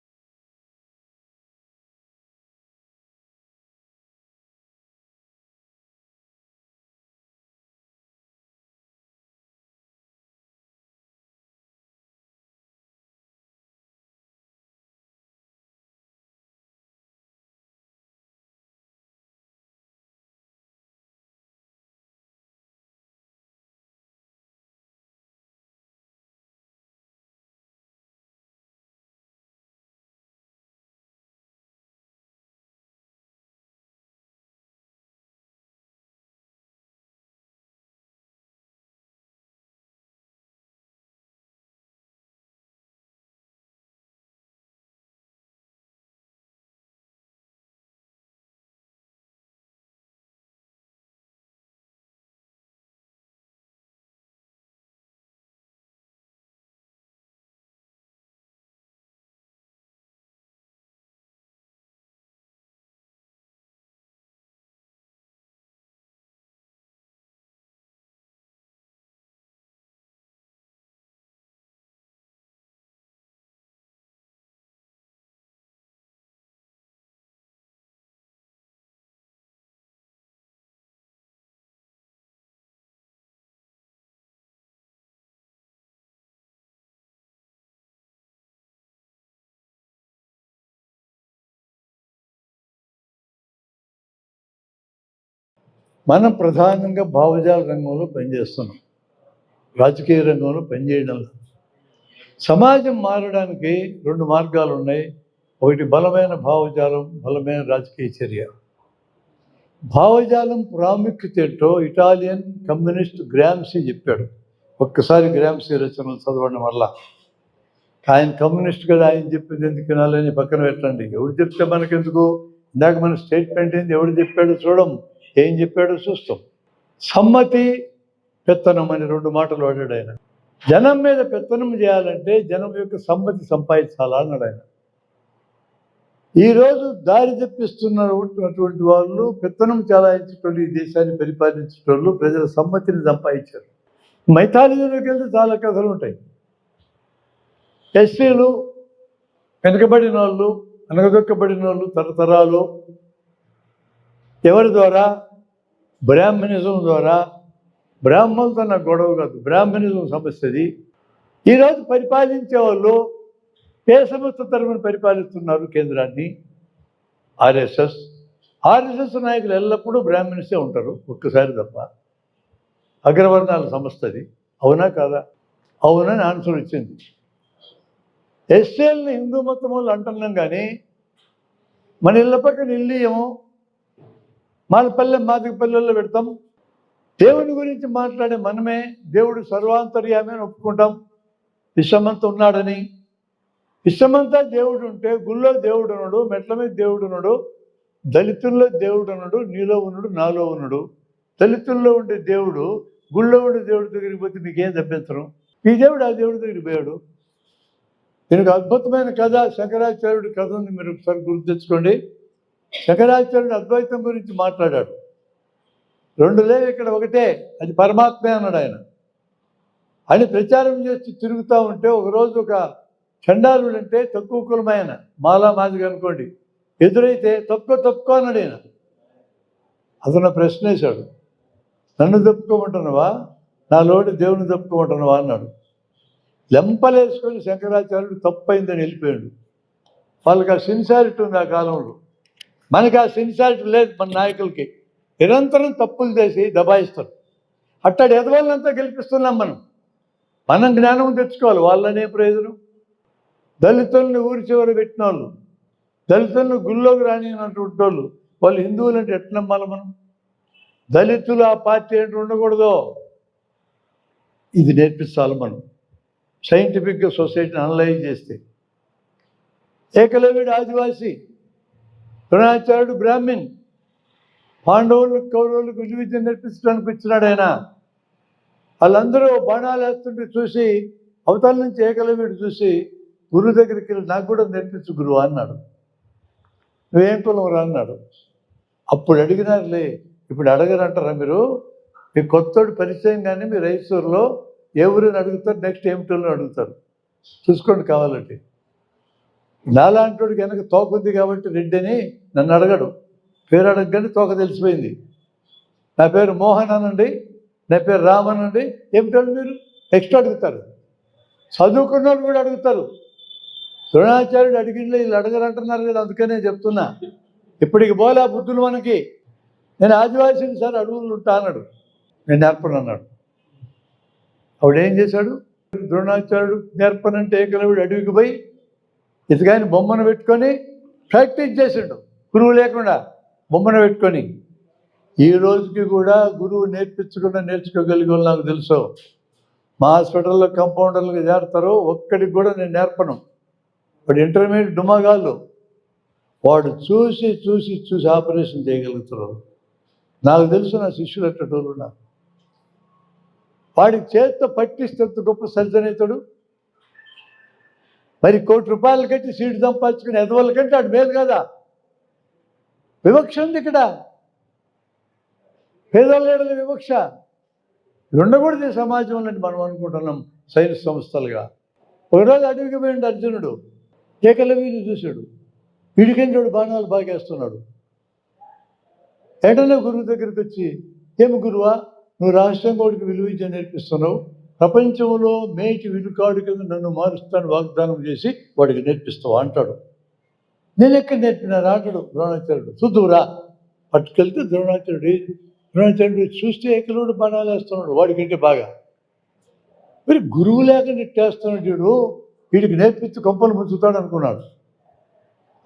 మనం ప్రధానంగా భావజాల రంగంలో పనిచేస్తున్నాం, రాజకీయ రంగంలో పనిచేయడం. సమాజం మారడానికి 2 మార్గాలు ఉన్నాయి. ఒకటి బలమైన భావజాలం, బలమైన రాజకీయ చర్య. భావజాలం ప్రాముఖ్యత ఏంటో ఇటాలియన్ కమ్యూనిస్ట్ గ్రామ్సీ చెప్పాడు. ఒక్కసారి గ్రామ్సీ రచనలు చదవడం వల్ల. ఆయన కమ్యూనిస్ట్ కదా, ఆయన చెప్పింది ఎందుకు వినాలని పక్కన పెట్టండి. ఎవరు చెప్తే మనకెందుకు, ఇందాక మన స్టేట్మెంట్ ఏంది, ఎవడు చెప్పాడో చూడం, ఏం చెప్పాడో చూస్తాం. సమ్మతి, పెత్తనం అని 2 మాటలు వాడాడు ఆయన. జనం మీద పెత్తనం చేయాలంటే జనం యొక్క సమ్మతి సంపాదించాలా అన్నాడు ఆయన. ఈరోజు దారి తెప్పిస్తున్నటువంటి వాళ్ళు, పెత్తనం చలాయించేటోళ్ళు, ఈ దేశాన్ని పరిపాలించేటోళ్ళు ప్రజల సమ్మతిని సంపాదించారు. మైథాలజీలోకి వెళ్తే చాలా కథలు ఉంటాయి. ఎస్సీలు వెనుకబడిన వాళ్ళు, అనగదొక్కబడిన వాళ్ళు తరతరాలు ఎవరి ద్వారా? బ్రాహ్మణిజం ద్వారా. బ్రాహ్మణులతో నాకు గొడవ కాదు, బ్రాహ్మణిజం సమస్యది. ఈరోజు పరిపాలించే వాళ్ళు ఏ సంస్థ తరఫున పరిపాలిస్తున్నారు కేంద్రాన్ని? ఆర్ఎస్ఎస్. ఆర్ఎస్ఎస్ నాయకులు ఎల్లప్పుడూ బ్రాహ్మణ్సే ఉంటారు, ఒక్కసారి తప్ప. అగ్రవర్ణాల సంస్థది. అవునా కాదా? అవునని ఆన్సర్ వచ్చింది. ఎస్సీలని హిందూ మతం వాళ్ళు అంటున్నాం కానీ మన ఇళ్ళ పక్కన ఇల్లు ఏమో మాదిక పల్లెల్లో పెడతాం. దేవుని గురించి మాట్లాడే మనమే దేవుడు సర్వాంతర్యామి అని ఒప్పుకుంటాం, విశ్వమంతా ఉన్నాడని. విశ్వమంతా దేవుడు ఉంటే గుళ్ళో దేవుడు ఉన్నాడు, మెట్ల మీద దేవుడు ఉన్నాడు, దళితుల్లో దేవుడు ఉన్నాడు, నీలో ఉన్నాడు, నాలో ఉన్నాడు. దళితుల్లో ఉండే దేవుడు గుళ్ళో ఉండే దేవుడి దగ్గరికి పోతే మీకేం తప్పించడం? ఈ దేవుడు ఆ దేవుడి దగ్గరికి పోయాడు. దీనికి అద్భుతమైన కథ, శంకరాచార్యుడి కథ ఉంది, మీరు ఒకసారి గుర్తు తెచ్చుకోండి. శంకరాచార్యుడు అద్వైతం గురించి మాట్లాడాడు. రెండు లేవు ఇక్కడ, ఒకటే, అది పరమాత్మే అన్నాడు ఆయన. అని ప్రచారం చేస్తూ తిరుగుతూ ఉంటే ఒకరోజు ఒక చండాలుడు అంటే తక్కువ కులమైన మాలా మాదిగా అనుకోండి ఎదురైతే తప్పుకో అన్నాడు ఆయన. అతను ప్రశ్న వేశాడు, నన్ను తప్పుకోమంటున్నావా, నా లోటు దేవుని తప్పుకోమంటున్నావా అన్నాడు. లెంపలేసుకొని శంకరాచార్యుడు తప్పైందని వెళ్ళిపోయాడు. వాళ్ళకి ఆ సిన్సారిటీ ఉంది ఆ కాలంలో. మనకి ఆ సిన్సారిటీ లేదు మన నాయకులకి. నిరంతరం తప్పులు చేసి దబాయిస్తారు. అట్టడి ఎదవాళ్ళంతా గెలిపిస్తున్నాం మనం జ్ఞానం తెచ్చుకోవాలి. వాళ్ళనే ప్రయోజనం. దళితుల్ని ఊరి చివర పెట్టిన వాళ్ళు, దళితులను గుళ్ళోకి రానినటువంటి వాళ్ళు, వాళ్ళు హిందువులు అంటే ఎట్లా నమ్మాలి మనం? దళితులు ఆ పార్టీ ఏంటి ఉండకూడదు, ఇది నేర్పించాలి మనం సైంటిఫిక్గా సొసైటీని అనలైజ్ చేస్తే. ఏకలవ్యుడు ఆదివాసి, ద్రోణాచార్యుడు బ్రాహ్మిన్, పాండవులకు కౌరవులకు విలువిద్య నేర్పించడానికి వచ్చినాడు ఆయన. వాళ్ళందరూ బాణాలు వేస్తుంటే చూసి అవతల నుంచి ఏకలవ్యుడు చూసి గురువు దగ్గరికి వెళ్ళి నాకు కూడా నేర్పించు గురువు అన్నాడు. నువ్వేం కులం రా అన్నాడు. అప్పుడు అడిగినారులే, ఇప్పుడు అడగరంటారా మీరు? మీ కొత్తోడు పరిచయం కానీ మీరు రైసూరులో ఏ ఊరిని అడుగుతారు, నెక్స్ట్ ఏమిటోళ్ళని అడుగుతారు, చూసుకోండి కావాలంటే. నాలాంటోడికి వెనక తోక ఉంది కాబట్టి రెడ్డి అని నన్ను అడగడు, పేరు అడగగానే తోక తెలిసిపోయింది. నా పేరు మోహన్ అనండి, నా పేరు రామ్ అనండి, ఏమిటండి మీరు నెక్స్ట్ అడుగుతారు. చదువుకున్న వాళ్ళు కూడా అడుగుతారు. ద్రోణాచార్యుడు అడిగిండే వీళ్ళు అడగరంటున్నారు కదా, అందుకనే చెప్తున్నా. ఇప్పటికి పోలే ఆ బుద్ధులు మనకి. నేను ఆదివాసిని సార్, అడవులు ఉంటా అన్నాడు. నేను నేర్పను అన్నాడు. ఆవిడేం చేశాడు? ద్రోణాచార్యుడు నేర్పనంటే ఏకలవ్యుడు అడవికి పోయి ఇతగాని బొమ్మను పెట్టుకొని ప్రాక్టీస్ చేసిండు, గురువు లేకుండా బొమ్మను పెట్టుకొని. ఈ రోజుకి కూడా గురువు నేర్పించకుండా నేర్చుకోగలిగే వాళ్ళు నాకు తెలుసు. మా హాస్పిటల్లో కంపౌండర్లుగా చేరతారు, ఒక్కడికి కూడా నేను నేర్పను. వాడు ఇంటర్మీడియట్ డుమ్మగాళ్ళు, వాడు చూసి చూసి చూసి ఆపరేషన్ చేయగలుగుతున్నారు. నాకు తెలుసు నా శిష్యులు అట్టేటోళ్ళు నాకు. వాడికి చేత్తో పట్టిస్తే గొప్ప సర్జన్ అవుతాడు. మరి ₹1,00,00,000 కట్టి సీటు సంపాదించుకుని ఎదవల కంటే వాడు మేలు కదా. వివక్ష ఉంది ఇక్కడ, పేదోళ్ళ వివక్ష ఉండకూడదు సమాజంలో మనం అనుకుంటున్నాం సైన్స్ సంస్థలుగా. ఒకరోజు అడవికి పోయిండు అర్జునుడు, ఏకలవ్యుని చూశాడు. వీడికంటే బాణాలు బాగేస్తున్నాడు. వెంటనే గురువు దగ్గరికి వచ్చి, ఏమి గురువా, నువ్వు రహస్యంగా వాడికి విలువిద్య నేర్పిస్తున్నావు, ప్రపంచంలో మేటి విలుకాడు కింద నన్ను మారుస్తాను వాగ్దానం చేసి వాడికి నేర్పిస్తావు అంటాడు. నేను ఎక్కడ నేర్పినారా అంటాడు ద్రోణాచార్యుడు. చూద్దువురా. పట్టుకెళ్తే ద్రోణాచార్యుడు చూస్తే ఏకలవ్యుడు బాణాలు వేస్తున్నాడు వాడికంటే బాగా. మరి గురువు లేక నెట్టేస్తున్నాడు వీడు, వీడికి నేర్పించి కొంపలు ముంచుతాడు అనుకున్నాడు.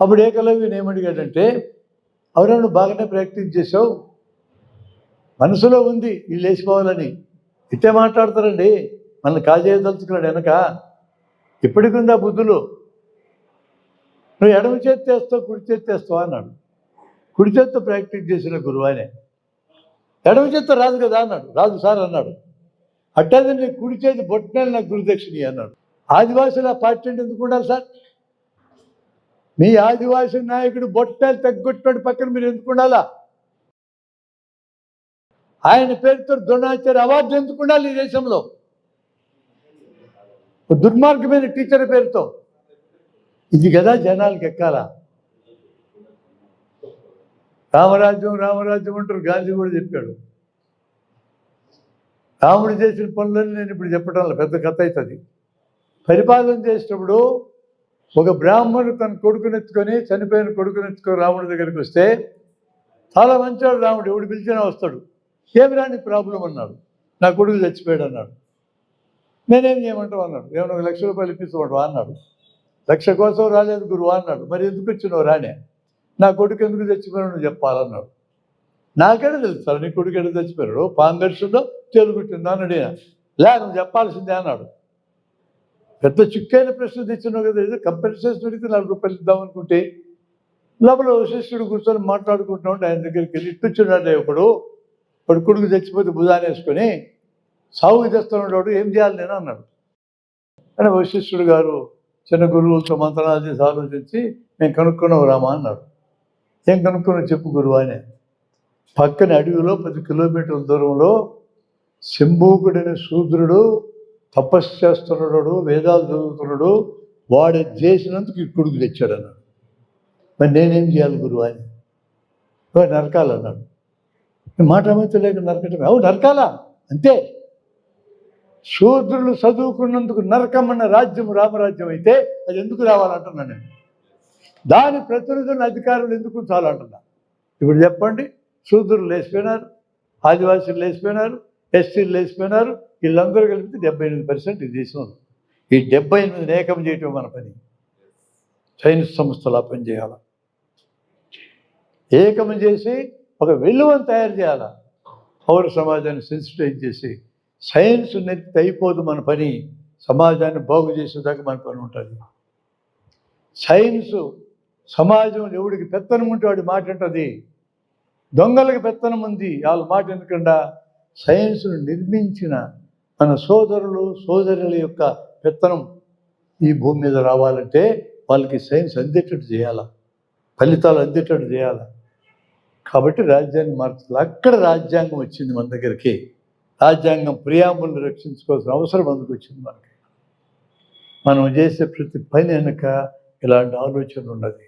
అప్పుడు ఏకలవ్యుని ఏమడిగాడంటే, అవునా నువ్వు బాగానే ప్రాక్టీస్ చేసావు, మనసులో ఉంది వీళ్ళు వేసిపోవాలని, ఇట్టే మాట్లాడతారండి, మనల్ని కాజేయదలుచుకున్నాడు వెనక. ఇప్పటికుంది ఆ బుద్ధులు. నువ్వు ఎడమ చేతి వేస్తావు, కుడి చేతి వేస్తావా అన్నాడు. కుడి చేత్తో ప్రాక్టీస్ చేసిన గురువు ఆయనే. ఎడమ చేత్తో రాదు కదా అన్నాడు. రాదు సార్ అన్నాడు. అట్టది నేను కుడి చేతి బొట్టనలు నాకు గురుదక్షిణ అన్నాడు. ఆదివాసులు ఆ పార్టీ అంటే ఎందుకు ఉండాలి సార్? మీ ఆదివాసీ నాయకుడు బొట్టలు తగ్గొట్టాడు పక్కన మీరు ఎందుకు ఉండాలా? ఆయన పేరుతో ద్రోణాచార్య అవార్డు ఎందుకు ఉండాలి ఈ దేశంలో? దుర్మార్గమైన టీచర్ పేరుతో. ఇది కదా జనాలకు ఎక్కాలా? రామరాజ్యం రామరాజ్యం అంటారు. గాంధీ కూడా చెప్పాడు. రాముడు చేసిన పనులని నేను ఇప్పుడు చెప్పడం పెద్ద కథ అవుతుంది. పరిపాలన చేసేటప్పుడు ఒక బ్రాహ్మణుడు తన కొడుకునెత్తుకొని, చనిపోయిన కొడుకునెత్తుకొని రాముడి దగ్గరికి వస్తే చాలా మంచివాడు రాముడు, ఎవడు పిలిచినా వస్తాడు. ఏమి రాని ప్రాబ్లం అన్నాడు. నా కొడుకు చచ్చిపోయాడు అన్నాడు. నేనేం చేయమంటావు అన్నాడు. ఏమన్నా ₹1,00,000 ఇప్పించమంటావా అన్నాడు. 1,00,000 కోసం రాలేదు గురువు అన్నాడు. మరి ఎందుకు వచ్చినావు రానే? నా కొడుకు ఎందుకు చచ్చిపోయాడు నువ్వు చెప్పాలన్నాడు. నాకేడా తెలుస్తాడు నీ కొడుకు ఎక్కడ చచ్చిపోయాడు? పాంగర్షుందో తెలుగుంటుందో అన్నాడు. లే నువ్వు చెప్పాల్సిందే అన్నాడు. పెద్ద చిక్కైన ప్రశ్న తెచ్చినావు కదా, ఏదో కంపెన్సేషన్ అడిగితే ₹4 ఇద్దాం అనుకుంటే లోపల శిష్యుడు కూర్చొని మాట్లాడుకుంటా ఉంటే ఆయన దగ్గరికి వెళ్ళి ఇట్టుచ్చున్నాడు ఒకడు. వాడు కొడుకు చచ్చిపోతే భుజాన్ని వేసుకొని సాగు తెస్తున్నాడు, ఏం చేయాలి నేను అన్నాడు. అని వశిష్ఠుడు గారు చిన్న గురువులతో మంత్రాలు చేసి ఆలోచించి మేము కనుక్కున్నావు రామా అన్నాడు. ఏం కనుక్కున్నావు చెప్పు గురువు అని. పక్కన అడవిలో 10 కిలోమీటర్ల దూరంలో శంభూకుడైన శూద్రుడు తపస్సు చేస్తున్నాడు, వేదాలు చదువుతున్నాడు, వాడు చేసినందుకు ఈ కొడుకు తెచ్చాడు అన్నాడు. మరి నేనేం చేయాలి గురువు అని. నరకాలన్నాడు. మాట లేక నరకటమే. అవు నరకాలా అంతే. శూద్రులు చదువుకున్నందుకు నరకమన్న రాజ్యం రామరాజ్యం అయితే అది ఎందుకు రావాలంటున్నాను నేను. దాని ప్రతినిధులను అధికారులు ఎందుకు ఉంచాలంటున్నా. ఇప్పుడు చెప్పండి, శూద్రులు లేచిపోయినారు, ఆదివాసీలు లేచిపోయినారు, ఎస్టీలు లేచిపోయినారు. వీళ్ళందరూ కలిపితే 78% ఈ దేశంలో. ఈ 78 ఏకం చేయటం మన పని. సైన్స్ సంస్థలు పని చేయాల, ఏకం చేసి ఒక వెలువను తయారు చేయాలా. పౌర సమాజాన్ని సెన్సిటైజ్ చేసి సైన్స్ నెత్తి అయిపోదు మన పని. సమాజాన్ని బాగు చేసేదాకా మన పని ఉంటుంది. సైన్సు సమాజంలో ఎవడికి పెత్తనం ఉంటే వాడి మాట ఉంటుంది. దొంగలకు పెత్తనం ఉంది, వాళ్ళ మాట ఎందుకంటే సైన్స్ను నిర్మించిన మన సోదరులు సోదరుల యొక్క పెత్తనం ఈ భూమి మీద రావాలంటే వాళ్ళకి సైన్స్ అందేటట్టు చేయాలా, ఫలితాలు అందేటట్టు చేయాలా. కాబట్టి రాజ్యాన్ని మార్చాలి. అక్కడ రాజ్యాంగం వచ్చింది మన దగ్గరికి. రాజ్యాంగం ప్రియాంబుల్ని రక్షించుకోవాల్సిన అవసరం అందుకు వచ్చింది మనకి. మనం చేసే ప్రతి పని వెనక ఇలాంటి ఆలోచన ఉన్నది.